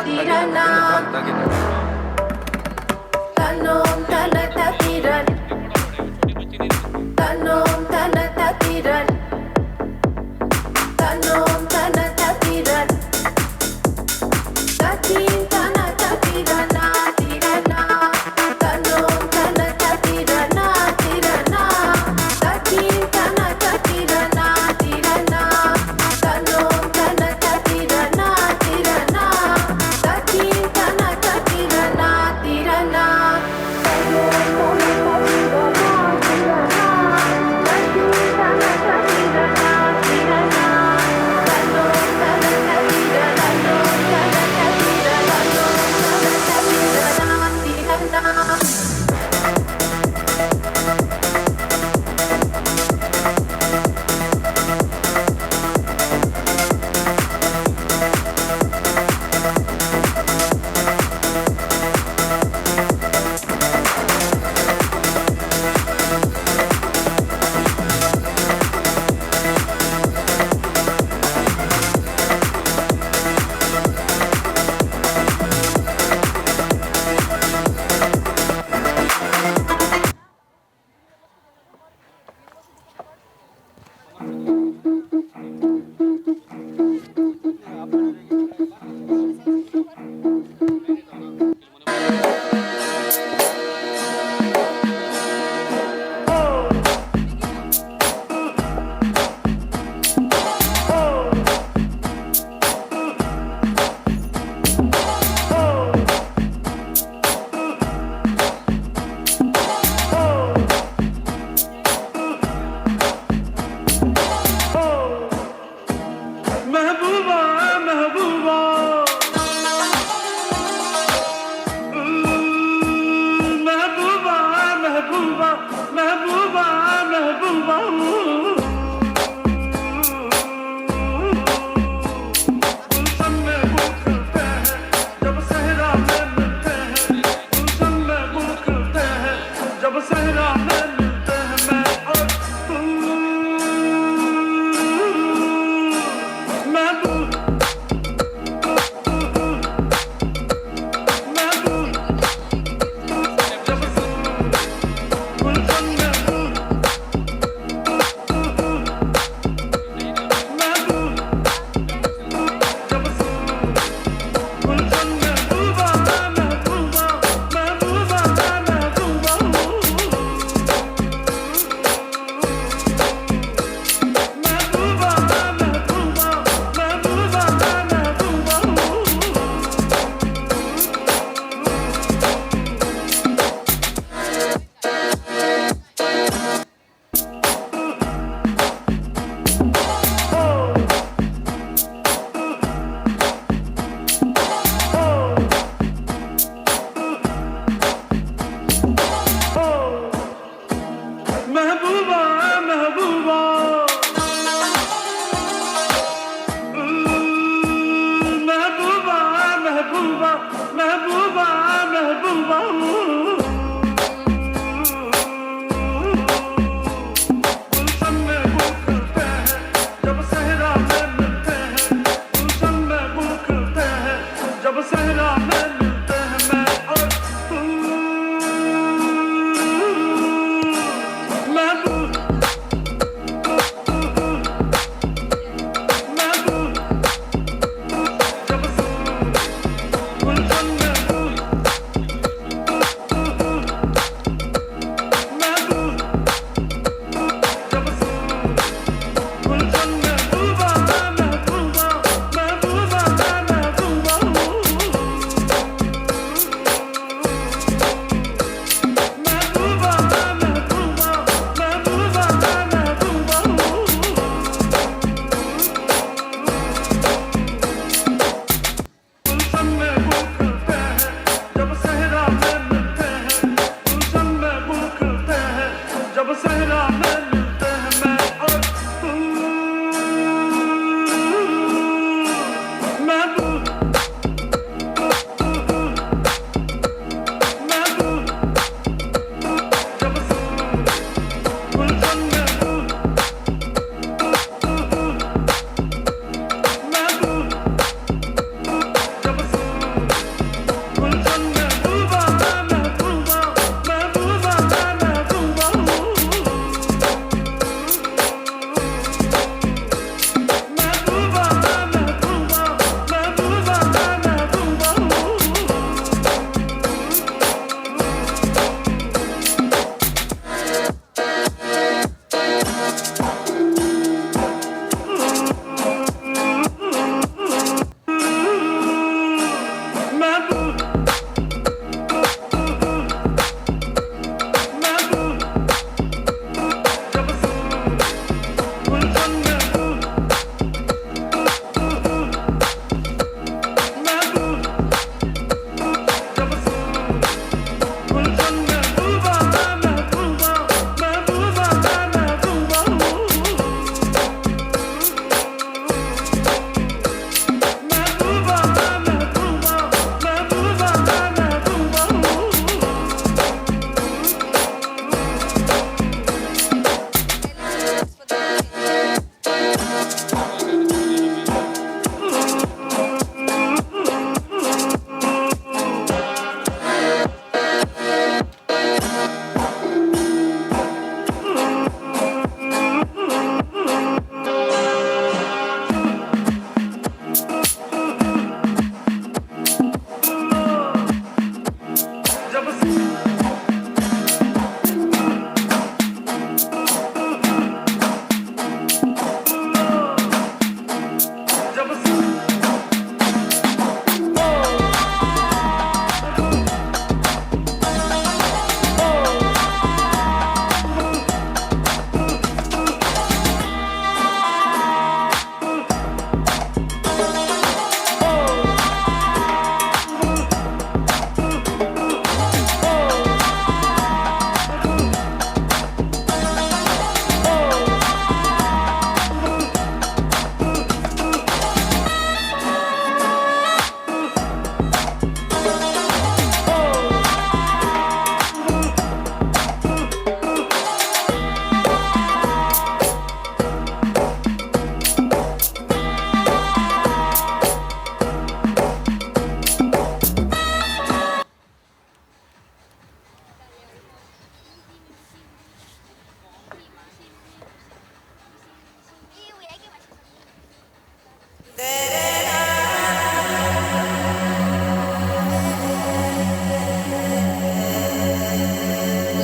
Tirana, महबूबा महबूबा महबूबा महबूबा महबूबा महबूबा गुलशन में गुल खिलते हैं जब सहरा में मिलते हैं गुलशन में गुल खिलते हैं जब सहरा में मिलते हैं मैं और तू महबूब महबूबा महबूबा महबूबा महबूबा महबूबा महबूबा गुलशन में गुल खिलते हैं जब सहरा में मिलते हैं गुलशन में गुल खिलते हैं जब सहरा में मिलते हैं मैं और तू महबूब महबूबा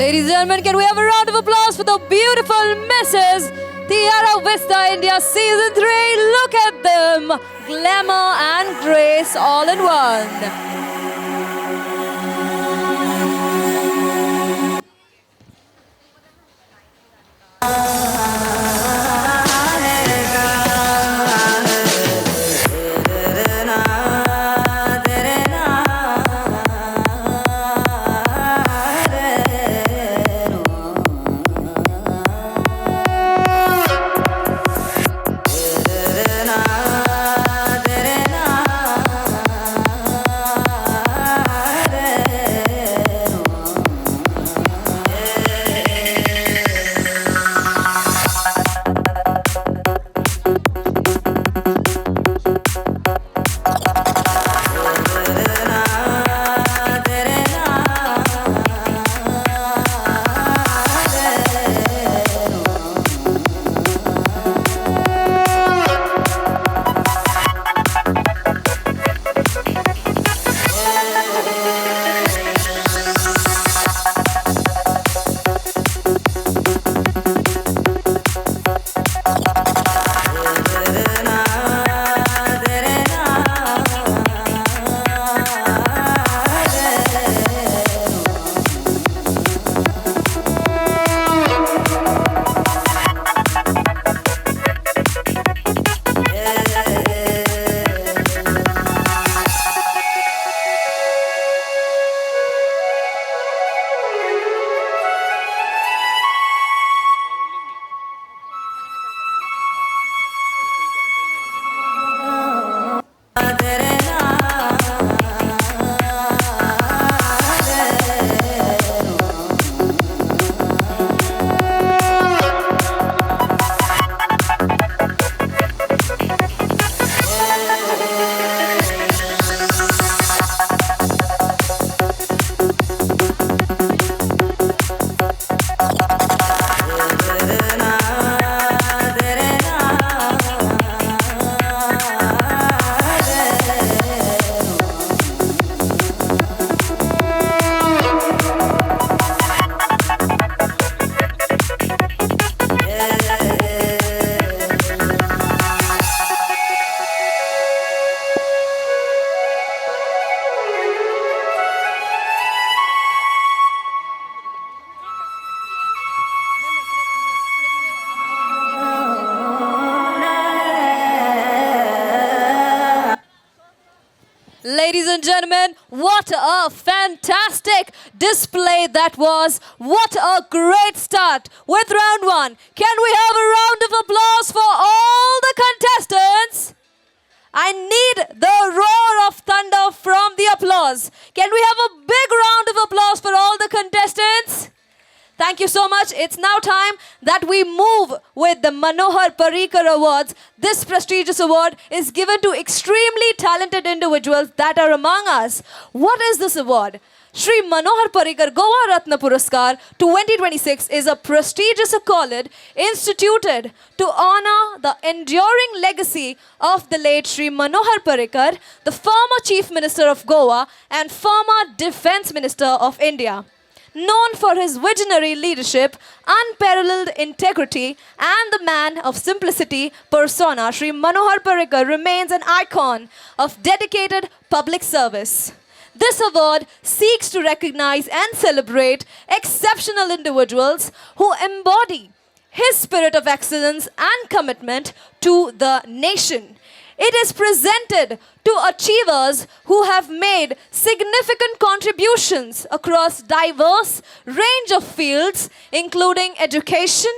Ladies and gentlemen, can we have a round of applause for the beautiful Mrs. Tiara Vista India Season 3? Look at them! Glamour and grace all in one. Ladies and gentlemen, what a fantastic display that was. What a great start with round one. Can we have a round of applause for all the contestants? I need the roar of thunder from the applause. Can we have a big round of applause for all the contestants? Thank you so much. It's now time that we move with the Manohar Parrikar Awards. This prestigious award is given to extremely talented individuals that are among us. What is this award? Shri Manohar Parrikar Goa Ratna Puraskar 2026 is a prestigious accolade instituted to honor the enduring legacy of the late Shri Manohar Parrikar, the former Chief Minister of Goa and former Defence Minister of India. Known for his visionary leadership, unparalleled integrity, and the man of simplicity persona, Shri Manohar Parrikar remains an icon of dedicated public service. This award seeks to recognize and celebrate exceptional individuals who embody his spirit of excellence and commitment to the nation. It is presented to achievers who have made significant contributions across diverse range of fields, including education,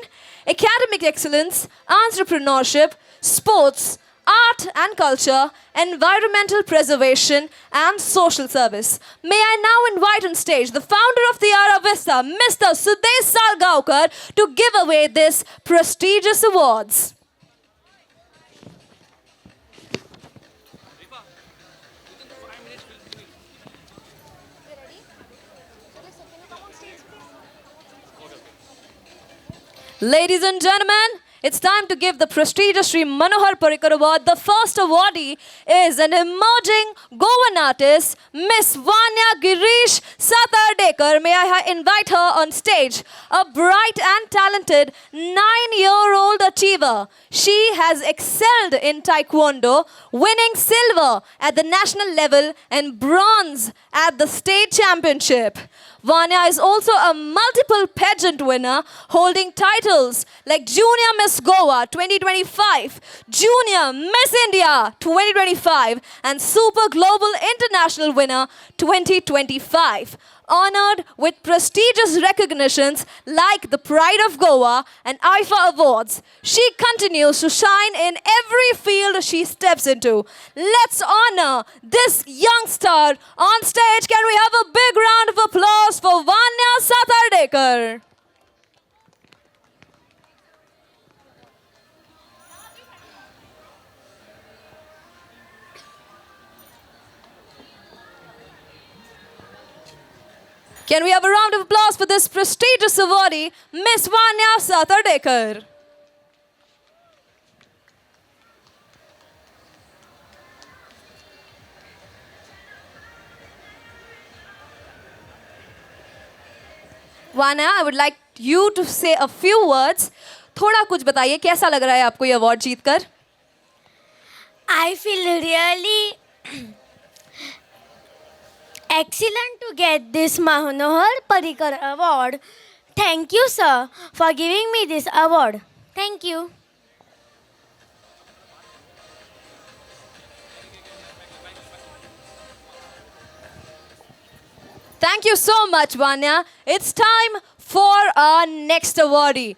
academic excellence, entrepreneurship, sports, art and culture, environmental preservation, and social service. May I now invite on stage the founder of Tiara Vista, Mr. Sudesh Salgaonkar, to give away this prestigious awards. Ladies and gentlemen, it's time to give the prestigious Sri Manohar Parrikar Award. The first awardee is an emerging Goan artist, Miss Vanya Girish Satardekar. May I invite her on stage? A bright and talented 9-year-old achiever. She has excelled in Taekwondo, winning silver at the national level and bronze at the state championship. Vanya is also a multiple pageant winner, holding titles like Junior Miss Goa 2025, Junior Miss India 2025, and Super Global International winner 2025. Honored with prestigious recognitions like the Pride of Goa and IFA Awards, she continues to shine in every field she steps into. Let's honor this young star on stage. Can we have a big round of applause for Vanya Satardekar? Can we have a round of applause for this prestigious awardee, Miss Vanya Satardekar? Vanya, I would like you to say a few words. थोड़ा कुछ बताइए, कैसा लग रहा है आपको ये award जीतकर? I feel really excellent to get this Manohar Parrikar Award. Thank you, sir, for giving me this award. Thank you. Thank you so much, Vanya. It's time for our next awardee.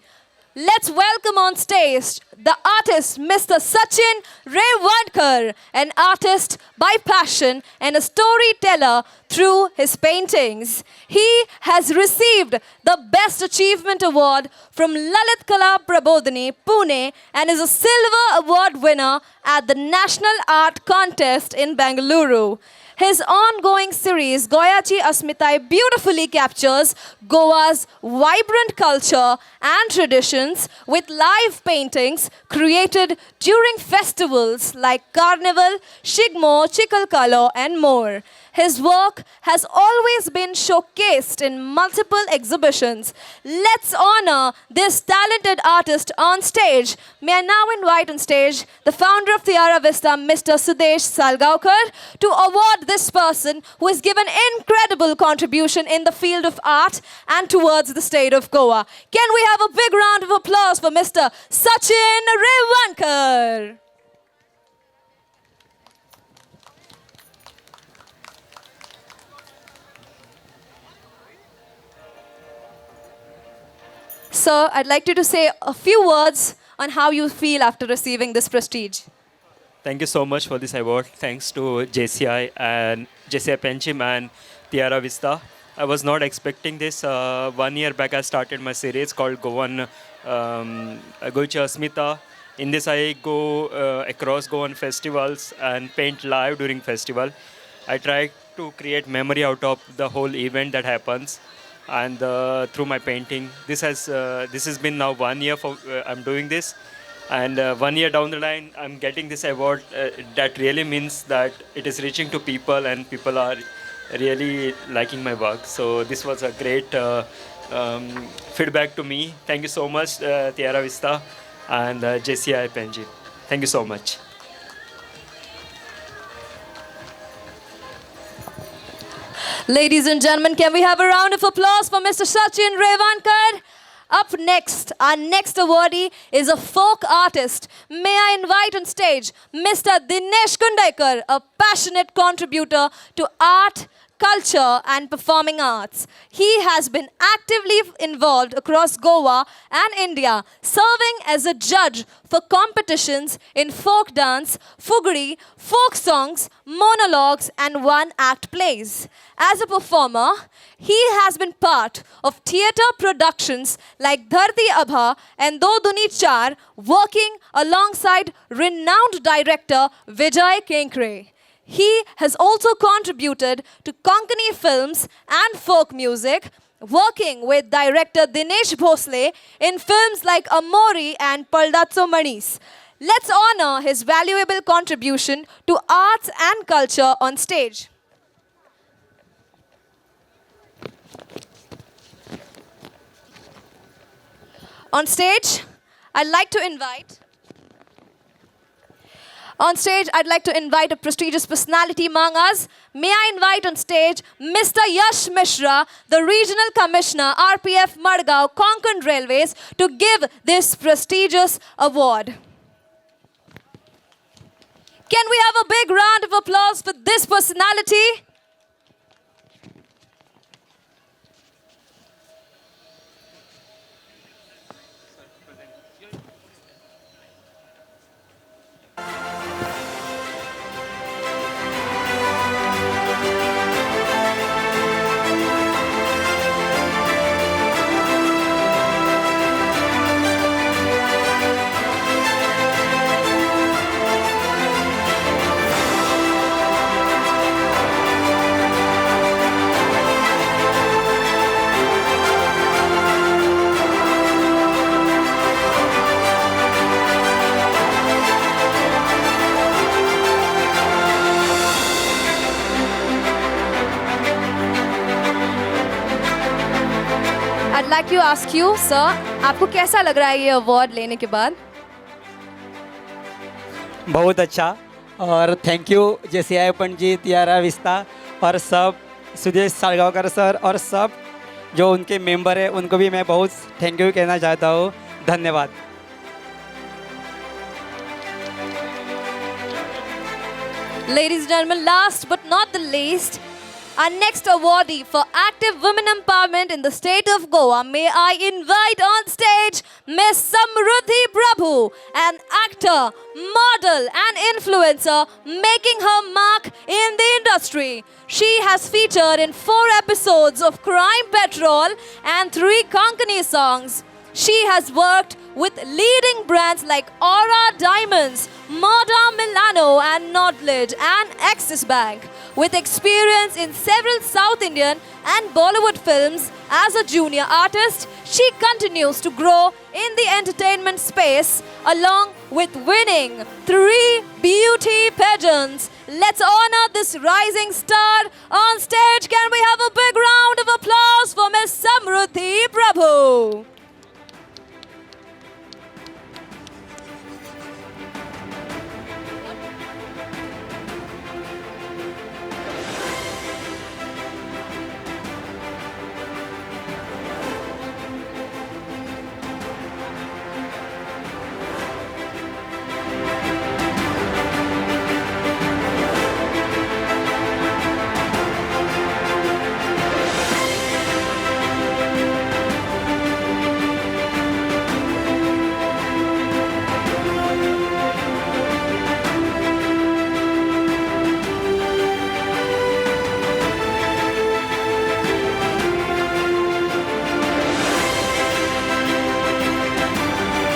Let's welcome on stage the artist, Mr. Sachin Rewandkar, an artist by passion and a storyteller through his paintings. He has received the Best Achievement Award from Lalit Kala Prabodhini, Pune, and is a Silver Award winner at the National Art Contest in Bengaluru. His ongoing series, Goyachi Asmitai, beautifully captures Goa's vibrant culture and traditions with live paintings created during festivals like Carnival, Shigmo, Chikalkalo, and more. His work has always been showcased in multiple exhibitions. Let's honor this talented artist on stage. May I now invite on stage the founder of Tiara Vista, Mr. Sudesh Salgaonkar, to award this person who has given incredible contribution in the field of art and towards the state of Goa. Can we have a big round of applause for Mr. Sachin Rewandkar? Sir, I'd like you to say a few words on how you feel after receiving this prestige. Thank you so much for this award. Thanks to JCI and JCI Penchim and Tiara Vista. I was not expecting this. 1 year back, I started my series called Goan Goicha Asmita. In this, I go across Goan festivals and paint live during festival. I try to create memory out of the whole event that happens, and through my painting. This has been now 1 year for I'm doing this, and 1 year down the line, I'm getting this award. That really means that it is reaching to people, and people are really liking my work. So this was a great feedback to me. Thank you so much, Tiara Vista and JCI Penji. Thank you so much. Ladies and gentlemen, can we have a round of applause for Mr. Sachin Rewandkar? Up next, our next awardee is a folk artist. May I invite on stage Mr. Dinesh Kundaikar, a passionate contributor to art, culture and performing arts. He has been actively involved across Goa and India, serving as a judge for competitions in folk dance, fugri, folk songs, monologues and one-act plays. As a performer, he has been part of theatre productions like Dharti Abha and Do Duni Char, working alongside renowned director Vijay Kenkre. he has also contributed to Konkani films and folk music, working with director Dinesh Bhosle in films like Amori and Paldatso Manis. Let's honor his valuable contribution to arts and culture on stage. On stage, I'd like to invite a prestigious personality among us. May I invite on stage Mr. Yash Mishra, the Regional Commissioner, RPF Madgaon, Konkan Railways, to give this prestigious award. Can we have a big round of applause for this personality? I'd like to ask you, sir, आपको कैसा लग रहा है ये award लेने के बाद? बहुत अच्छा, और thank you JCI Pandit, Tiyara vista और सब सुदेश सालगांवकर सर और सब जो उनके मेंबर हैं उनको भी मैं बहुत थैंक यू कहना चाहता हूँ. धन्यवाद. Ladies and gentlemen, last but not the least, our next awardee for active women empowerment in the state of Goa, may I invite on stage Miss Samruddhi Prabhu, an actor, model and influencer making her mark in the industry. She has featured in 4 episodes of Crime Patrol and 3 Konkani songs. She has worked with leading brands like Aura Diamonds, Moda Milano and Nodlid and Axis Bank. With experience in several South Indian and Bollywood films as a junior artist, she continues to grow in the entertainment space along with winning 3 beauty pageants. Let's honor this rising star on stage. Can we have a big round of applause for Miss Samruddhi Prabhu?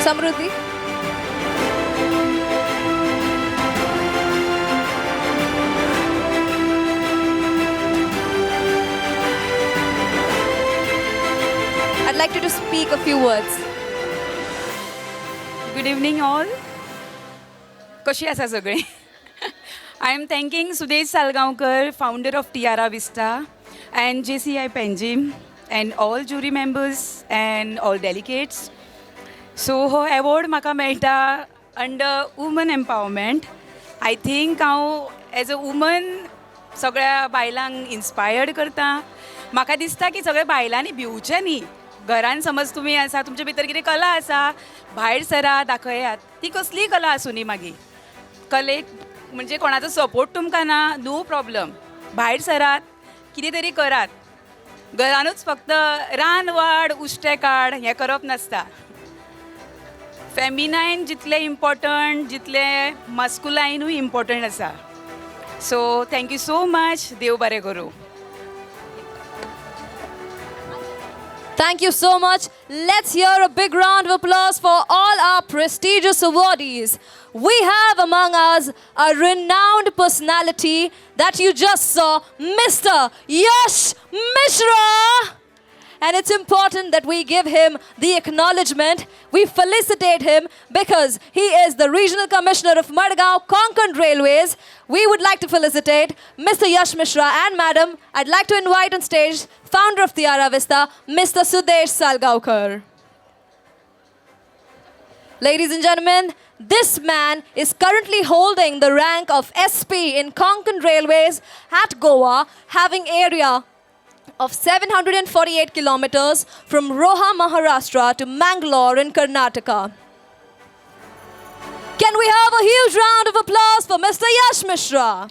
Samruddhi. I'd like you to speak a few words. Good evening all. कशी आसा सगळीं? I am thanking Sudesh Salgaonkar, founder of Tiara Vista, and JCI Panjim, and all jury members and all delegates. So हो award म्हाका मेळटा under woman empowerment. I think हांव as a woman सगळ्या बायलांक inspired करता. म्हाका दिसता की सगळ्या बायलांनी भिवचें न्ही. घरान समज तुमी आसा, तुमचे भितर कितें कला आसा, भायर सरा, दाखयात. ती कसलीय कला आसूं न्ही मागीर. कलेक म्हणजे कोणाचो सपोर्ट तुमकां ना, नो प्रॉब्लम. भायर सरात, कितें तरी करात. घरानूच फक्त रान वाड, उश्टें काड हें करप नासता. फेमिनायन जितलें इम्पॉर्टंट, जितलें मस्कुलायनूय इम्पॉर्टंट आसा. So thank you so much. देव बरें करूं. Thank you so much. Let's hear a big round of applause for all our prestigious awardees. We have among us a renowned personality that you just saw, Mr. Yash Mishra. And it's important that we give him the acknowledgement. We felicitate him because he is the Regional Commissioner of Madgaon Konkan Railways. We would like to felicitate Mr. Yash Mishra and Madam. I'd like to invite on stage founder of Tiara Vista, Mr. Sudesh Salgaonkar. Ladies and gentlemen, this man is currently holding the rank of SP in Konkan Railways at Goa, having area of 748 kilometers from Roha, Maharashtra to Mangalore in Karnataka. Can we have a huge round of applause for Mr. Yash Mishra?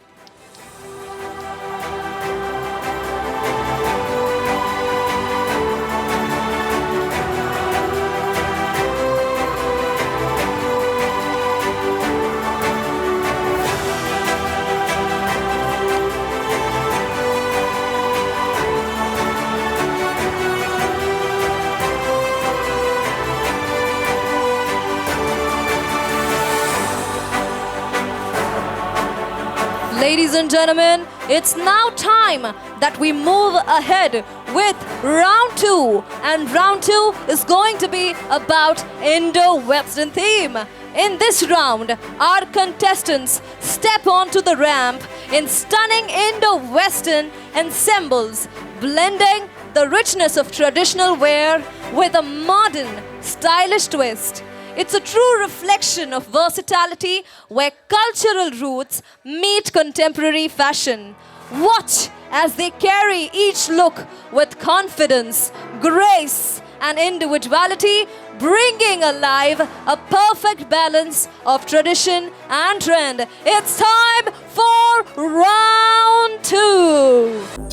Ladies and gentlemen, it's now time that we move ahead with round 2. And round 2 is going to be about Indo-Western theme. In this round, our contestants step onto the ramp in stunning Indo-Western ensembles, blending the richness of traditional wear with a modern, stylish twist. It's a true reflection of versatility where cultural roots meet contemporary fashion. Watch as they carry each look with confidence, grace, and individuality, bringing alive a perfect balance of tradition and trend. It's time for round 2.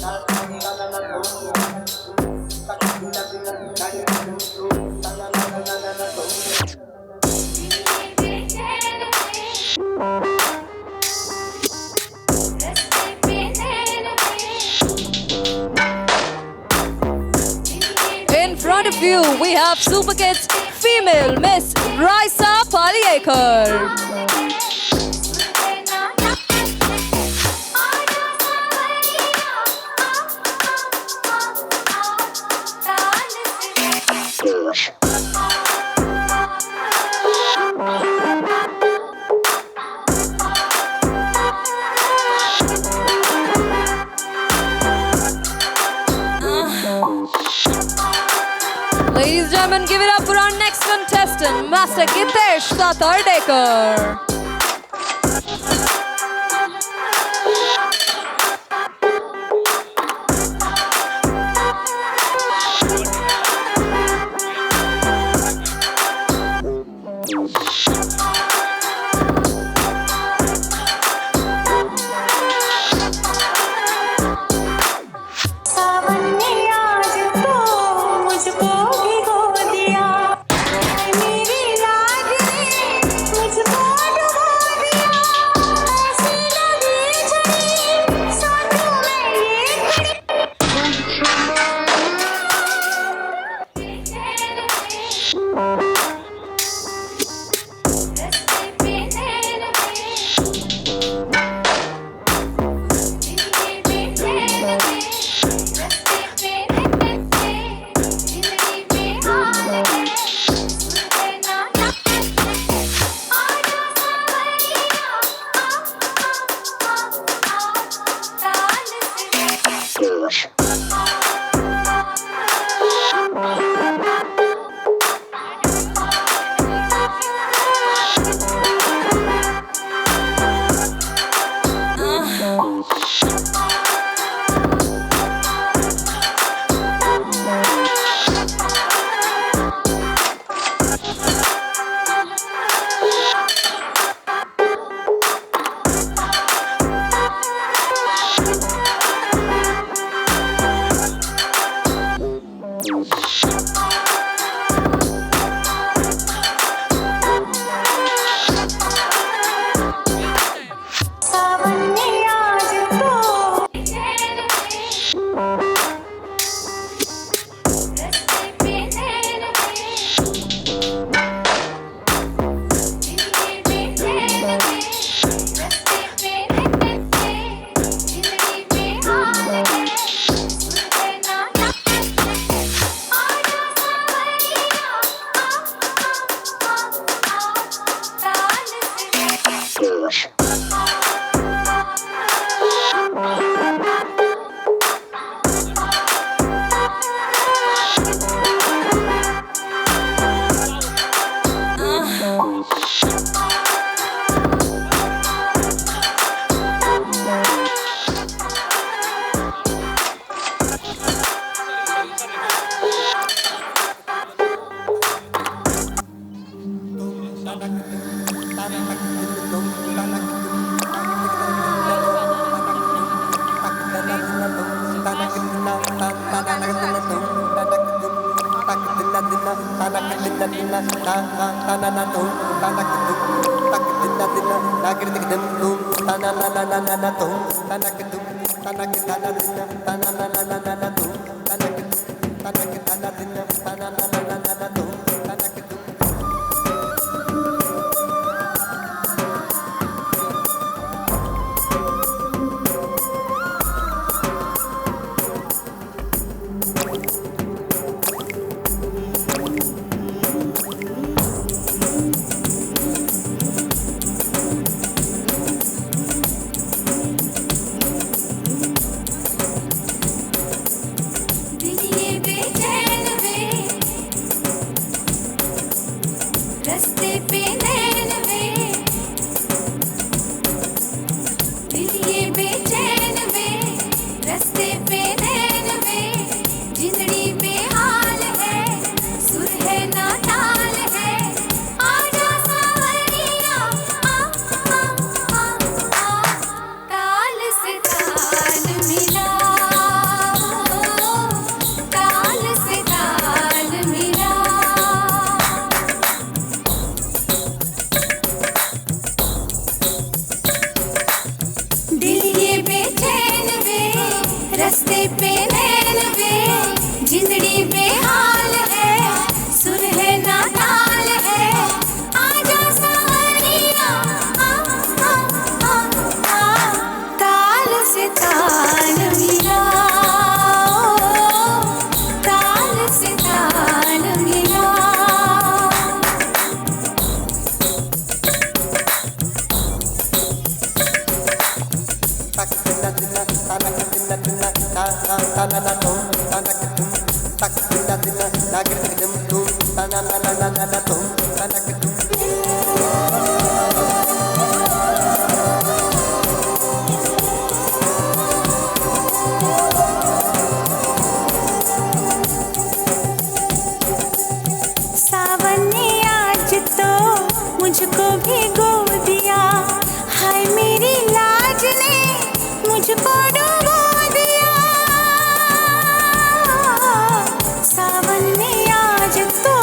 In front of you, we have Super Kids female Miss Raisa Paliekar. Ladies and gentlemen, give it up for our next contestant, Master Gitesh Satardekar. मुझको दिल ये बेचैन वे, रस्ते पे नैन वे, दिल ये बेचैन वे, रस्ते पे नैन वे, जिंदड़ी बेहाल है, सुर है ना ताल है, आजा सावरिया, आ आ आ आ, ताल से ताल मिला, ताल से ताल मिला। दिल ये बेचैन वे, रस्ते पे नैन वे, जिंदड़ी बेहाल है, सुर है ना ताल है, आजा सावरिया, आ आ आ आ, ताल से ताल मिला, ताल से ताल मिला। सावन ने आज तो मुझको भिगो दिया, हाय मेरी लाज ने मुझको डुबो दिया। सावन ने आज तो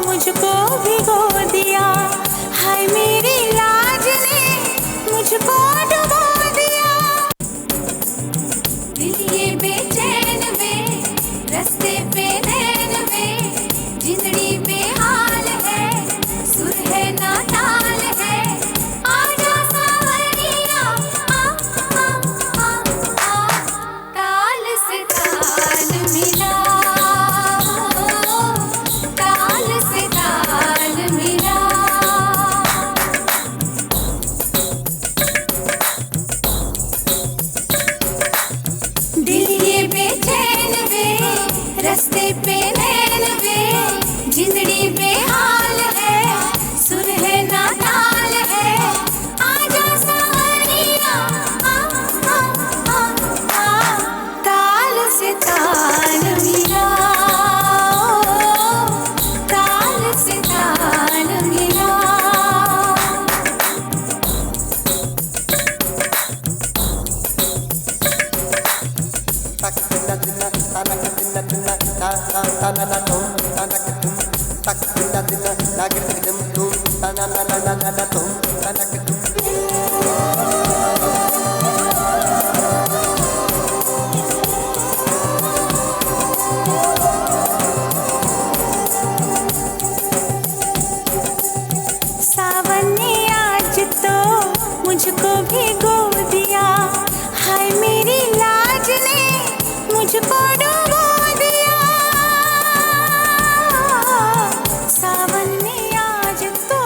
मुझको भिगो दिया, हाय मेरी लाज ने मुझको डुबो दिया। दिल ये बेचैन वे, रस्ते पे नैन वे, जिंदड़ी बेहाल है, सुर है ना ताल है, आजा सावरिया, आ आ आ आ, ताल से ताल मिला, ताल से ताल मिला। दिल ये बेचैन वे, रस्ते पे नैन वे, जिंदड़ी बेहाल है, सुर है ना ताल है, आजा सावरिया, आ आ आ आ, ताल से ताल मिला, ताल से ताल मिला। सावन ने आज तो मुझको भिगो दिया, हाय मेरी लाज ने मुझको डुबो दिया। सावन ने आज तो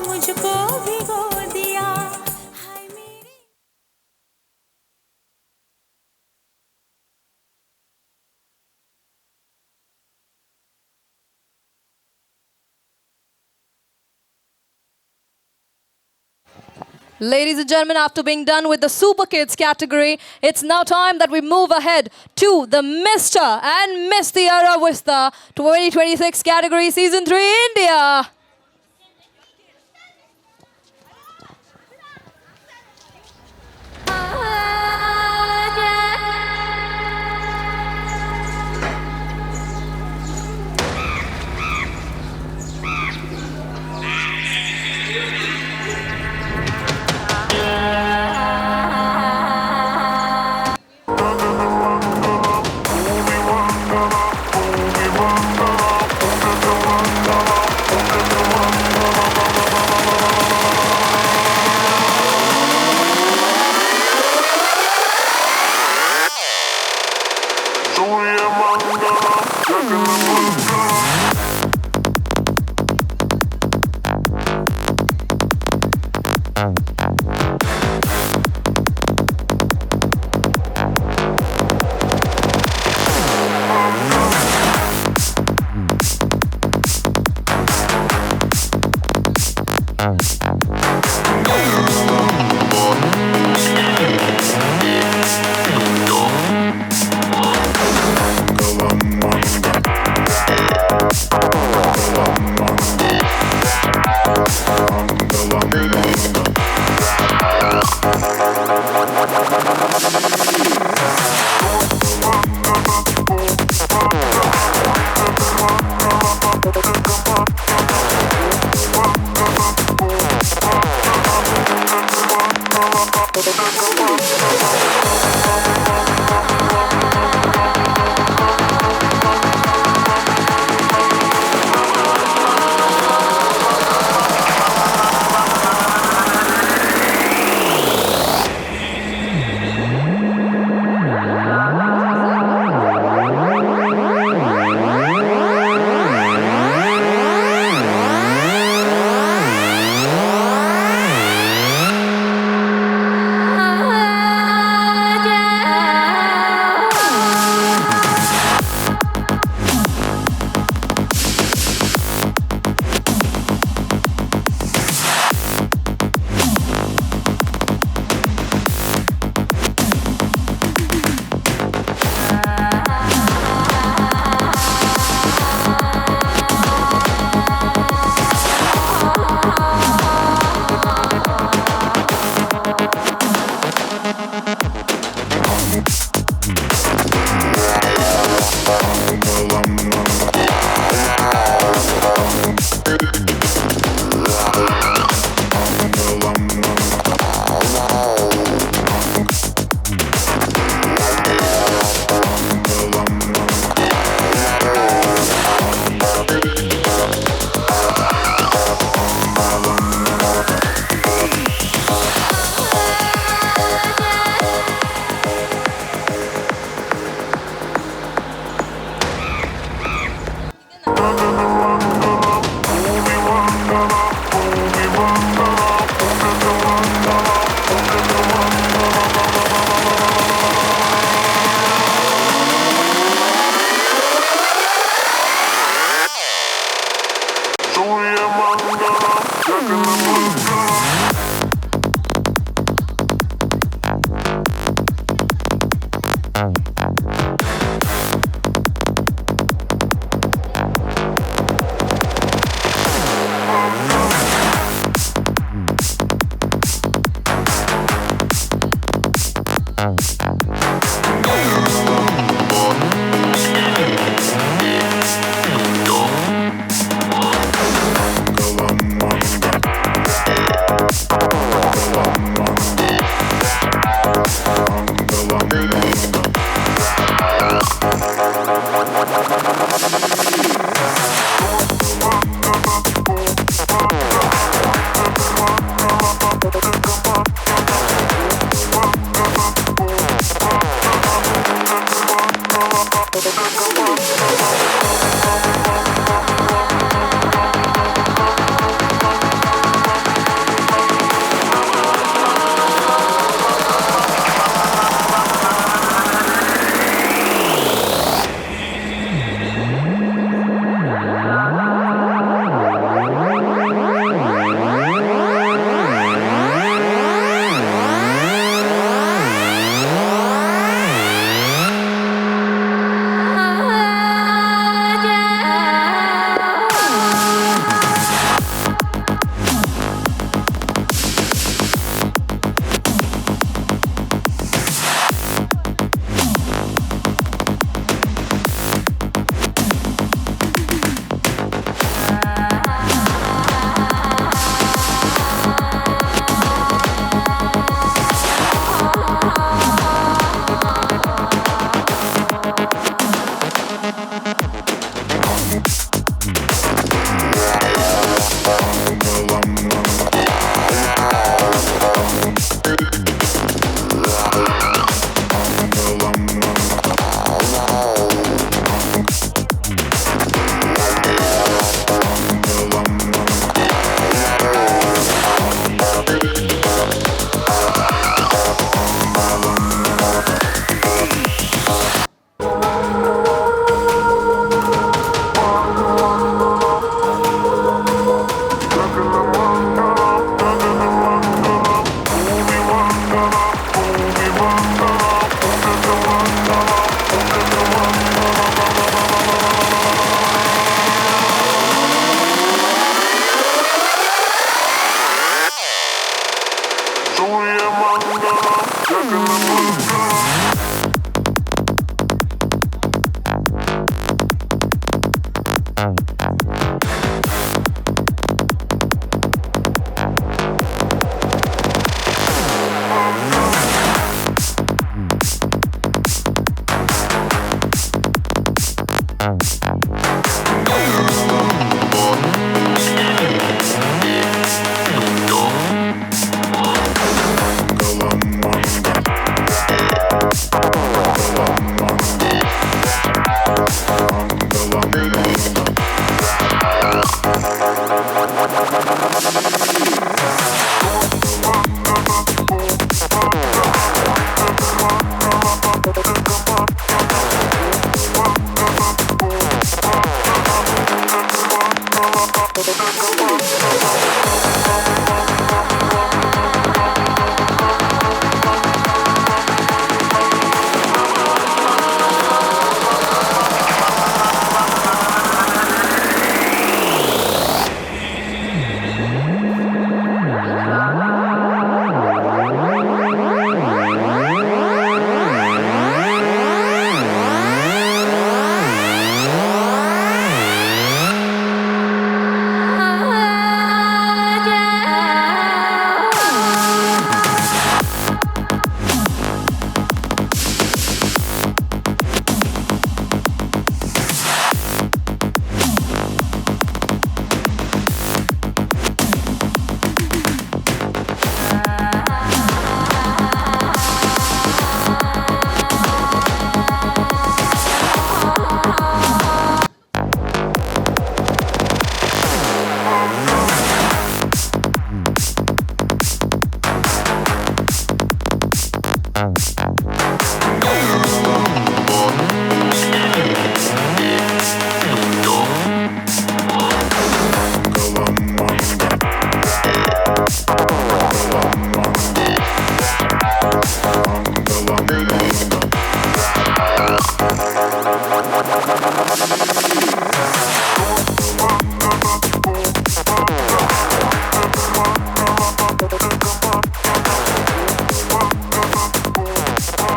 मुझको भिगो दिया, हाय मेरी। Ladies and gentlemen, after being done with the Super Kids category, it's now time that we move ahead to the Mr. and Miss Tiara Vista 2026 category Season 3 India.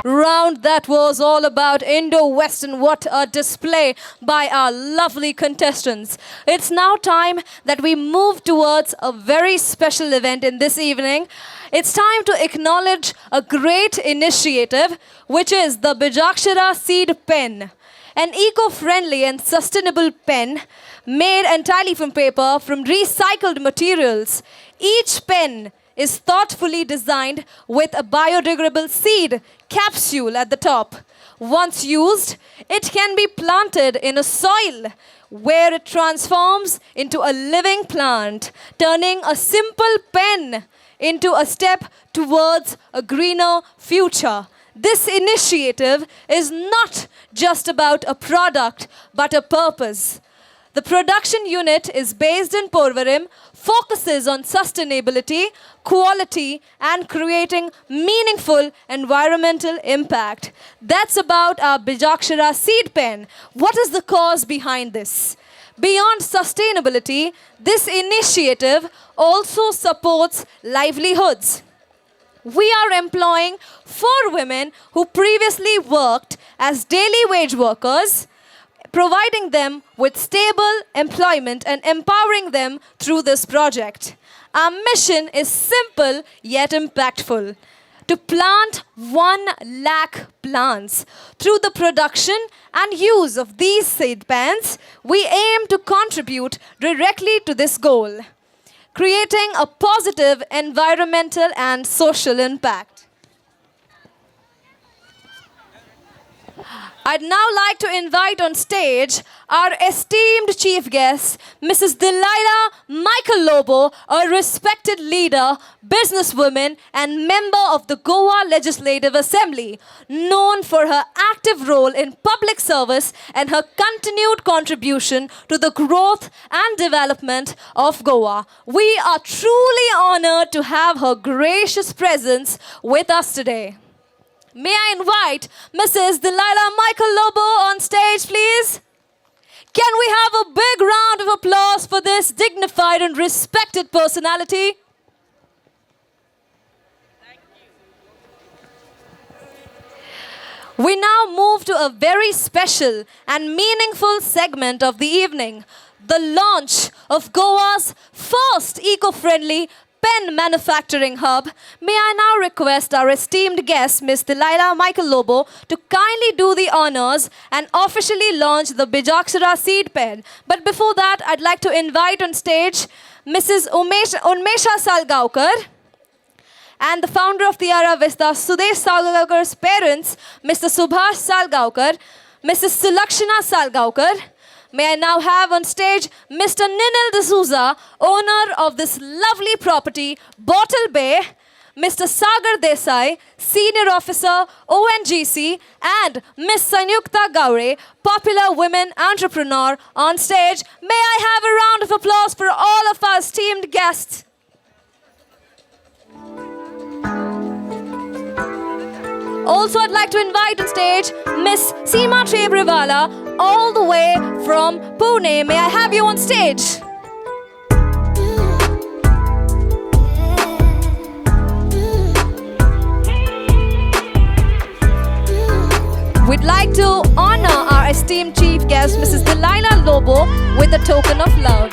Round that was all about Indo-Western. What a display by our lovely contestants. It's now time that we move towards a very special event in this evening. It's time to acknowledge a great initiative, which is the Bijakshara Seed Pen, an eco-friendly and sustainable pen made entirely from paper from recycled materials. Each pen is thoughtfully designed with a biodegradable seed capsule at the top. Once used, it can be planted in a soil where it transforms into a living plant, turning a simple pen into a step towards a greener future. This initiative is not just about a product, but a purpose. The production unit is based in Porvarim, focuses on sustainability, quality, and creating meaningful environmental impact. That's about our Bijakshara seed pen. What is the cause behind this? Beyond sustainability, this initiative also supports livelihoods. We are employing 4 women who previously worked as daily wage workers, providing them with stable employment and empowering them through this project. Our mission is simple yet impactful: to plant 1 lakh plants. Through the production and use of these seed pans, we aim to contribute directly to this goal, creating a positive environmental and social impact. I'd now like to invite on stage our esteemed chief guest, Mrs. Delilah Michael Lobo, a respected leader, businesswoman, and member of the Goa Legislative Assembly, known for her active role in public service and her continued contribution to the growth and development of Goa. We are truly honored to have her gracious presence with us today. May I invite Mrs. Delilah Michael Lobo on stage, please? Can we have a big round of applause for this dignified and respected personality? We now move to a very special and meaningful segment of the evening, the launch of Goa's first eco-friendly pen manufacturing hub. May I now request our esteemed guest, Ms. Delilah Michael Lobo, to kindly do the honors and officially launch the Bijaksara seed pen. But before that, I'd like to invite on stage Mrs. Unmesha Salgaonkar and the founder of Tiara Vista, Sudesh Salgaonkar's parents, Mr. Subhash Salgaonkar, Mrs. Sulakshana Salgaonkar. May I now have on stage Mr. Ninil D'Souza, owner of this lovely property, Bottle Bay, Mr. Sagar Desai, Senior Officer, ONGC, and Ms. Sanyukta Gaure, popular women entrepreneur, on stage. May I have a round of applause for all of our esteemed guests. Also, I'd like to invite on stage Miss Seema Trebriwala, all the way from Pune. May I have you on stage? We'd like to honor our esteemed chief guest, Mrs. Delilah Lobo, with a token of love.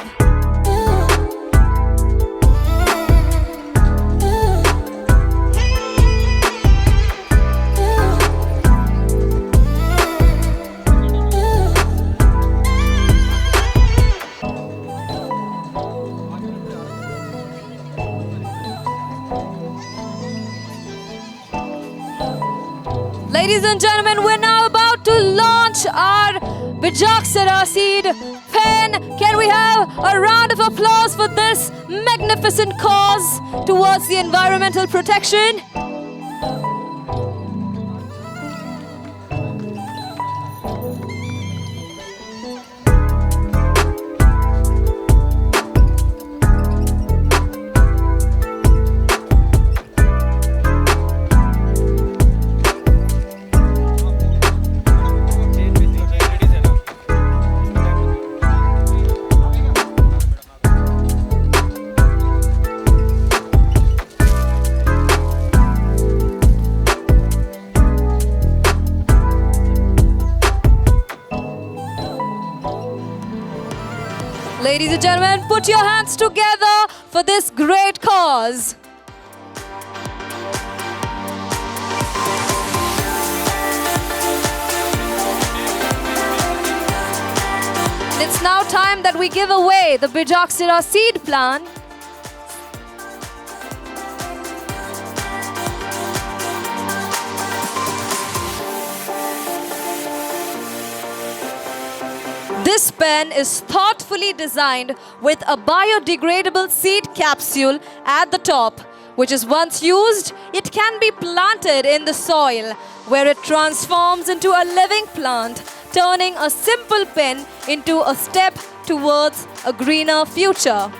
Ladies and gentlemen, we're now about to launch our Bijaksara seed pen. Can we have a round of applause for this magnificent cause towards the environmental protection? Ladies and gentlemen, put your hands together for this great cause. It's now time that we give away the Bijaksara seed plant. This pen is thoughtfully designed with a biodegradable seed capsule at the top, which is once used, it can be planted in the soil, where it transforms into a living plant, turning a simple pen into a step towards a greener future.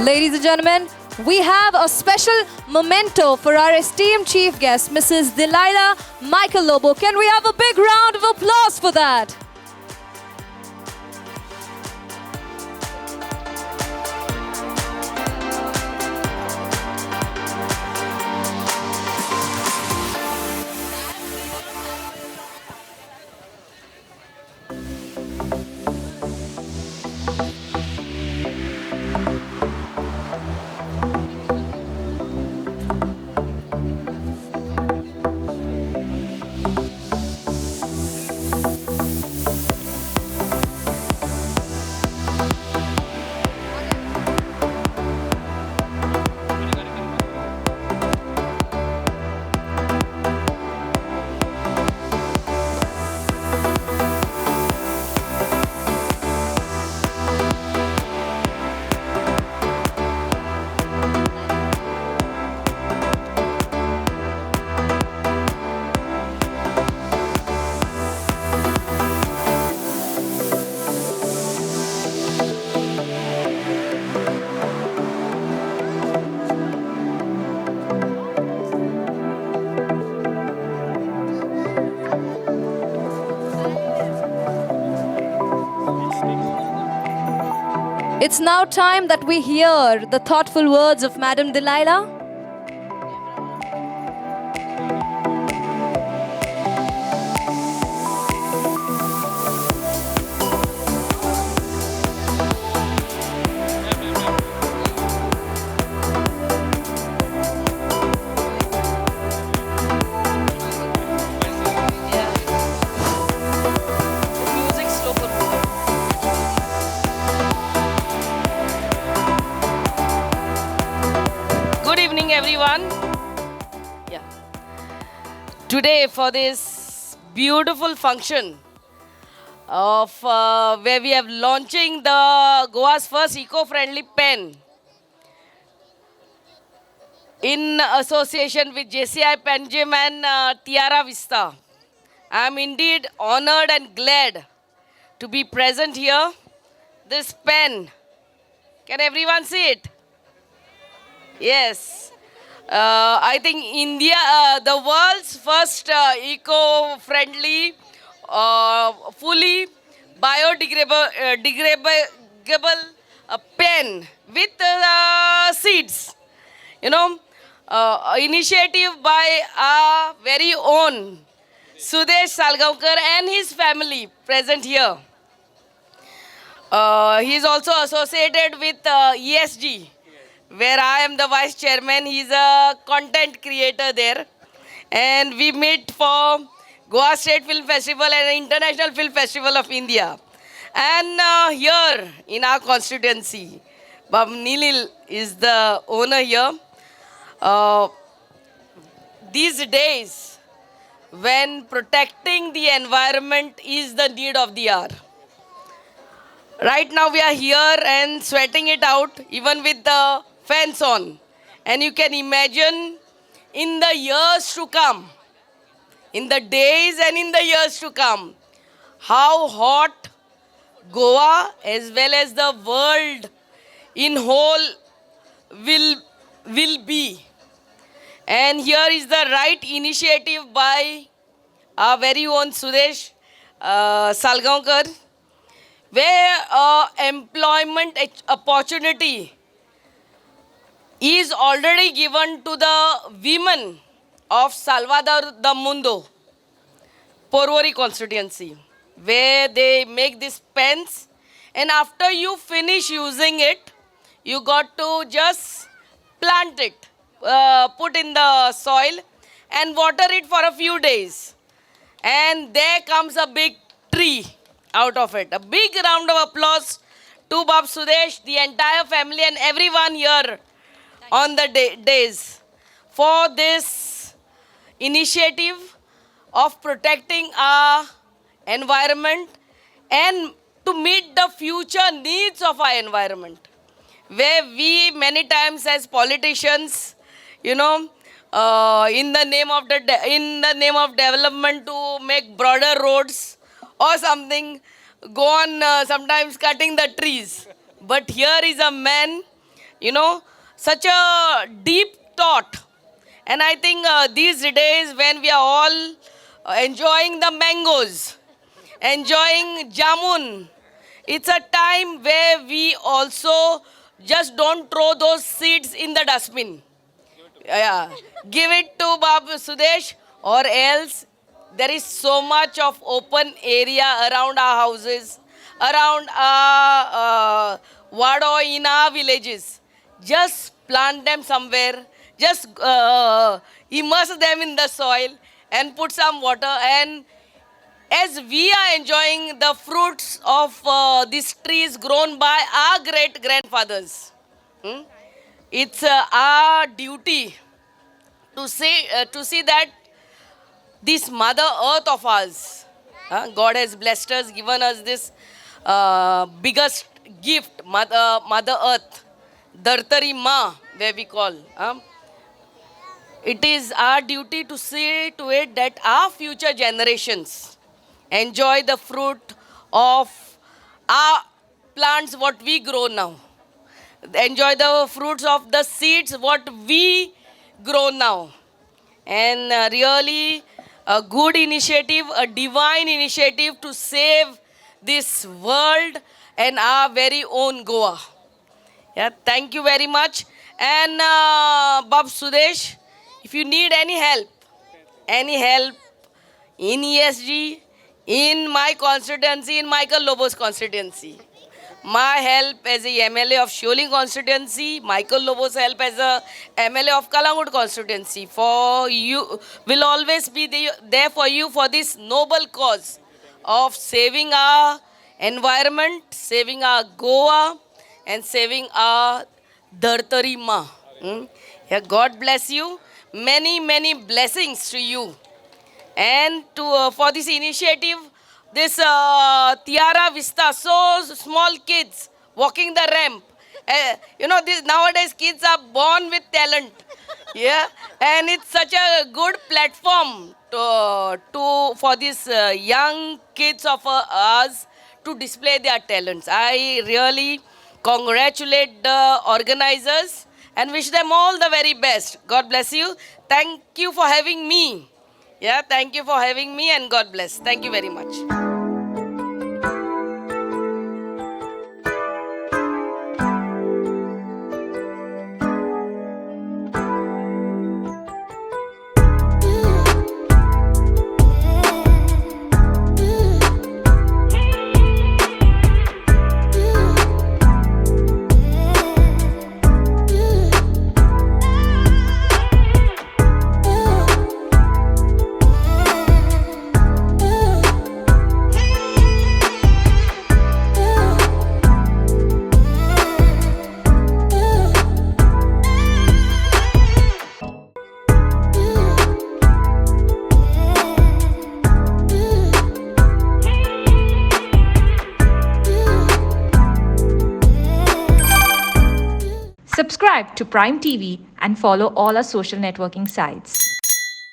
Ladies and gentlemen, we have a special memento for our esteemed chief guest, Mrs. Delilah Michael Lobo. Can we have a big round of applause for that? It's now time that we hear the thoughtful words of Madam Delilah. Good evening, everyone. Yeah. Today, for this beautiful function of where we are launching the Goa's first eco-friendly pen in association with JCI Penjim and Tiara Vista. I am indeed honored and glad to be present here. This pen, can everyone see it? Yes. I think India, the world's first eco-friendly, fully biodegradable degradable, pen with seeds. You know, initiative by our very own Sudesh Salgaonkar and his family present here. He is also associated with ESG, where I am the vice chairman. He's a content creator there. And we meet for Goa State Film Festival and International Film Festival of India. And here in our constituency, Bab Nilil is the owner here. These days, when protecting the environment is the need of the hour. Right now we are here and sweating it out, even with the fans on. And you can imagine in the years to come, in the days and in the years to come, how hot Goa as well as the world in whole will be. And here is the right initiative by our very own Sudesh Salgaonkar, where employment opportunity is already given to the women of Salvador da Mundo, Porvorim constituency, where they make these pens, and after you finish using it, you got to just plant it, put in the soil and water it for a few days. And there comes a big tree out of it. A big round of applause to Bab Sudesh, the entire family and everyone here on the days for this initiative of protecting our environment and to meet the future needs of our environment, where we many times as politicians, you know, in the name of development to make broader roads or something, go on sometimes cutting the trees. But here is a man, you know, such a deep thought. And I think these days when we are all enjoying the mangoes, enjoying jamun, it's a time where we also just don't throw those seeds in the dustbin. Yeah. Give it to Babu Sudesh, or else there is so much of open area around our houses, around our wado in our villages. Just plant them somewhere, just immerse them in the soil and put some water. And as we are enjoying the fruits of these trees grown by our great-grandfathers, it's our duty to see that this Mother Earth of ours, God has blessed us, given us this biggest gift, Mother Earth, Dhartari Ma, where we call. It is our duty to see to it that our future generations enjoy the fruit of our plants, what we grow now. Enjoy the fruits of the seeds, what we grow now. And really a good initiative, a divine initiative to save this world and our very own Goa. Yeah, thank you very much. And Bab Sudesh, if you need any help in ESG, in my constituency, in Michael Lobo's constituency, my help as a MLA of Sholing constituency, Michael Lobo's help as a MLA of Kalangut constituency, for you will always be there for you for this noble cause of saving our environment, saving our Goa, and saving our Dhartari Ma. Yeah, God bless you. Many, many blessings to you. And to for this initiative, this Tiara Vista, so small kids walking the ramp. Nowadays kids are born with talent. Yeah, and it's such a good platform for these young kids of us to display their talents. I really congratulate the organizers and wish them all the very best. God bless you. Thank you for having me. Yeah, thank you for having me, and God bless. Thank you very much. Subscribe to Prime TV and follow all our social networking sites.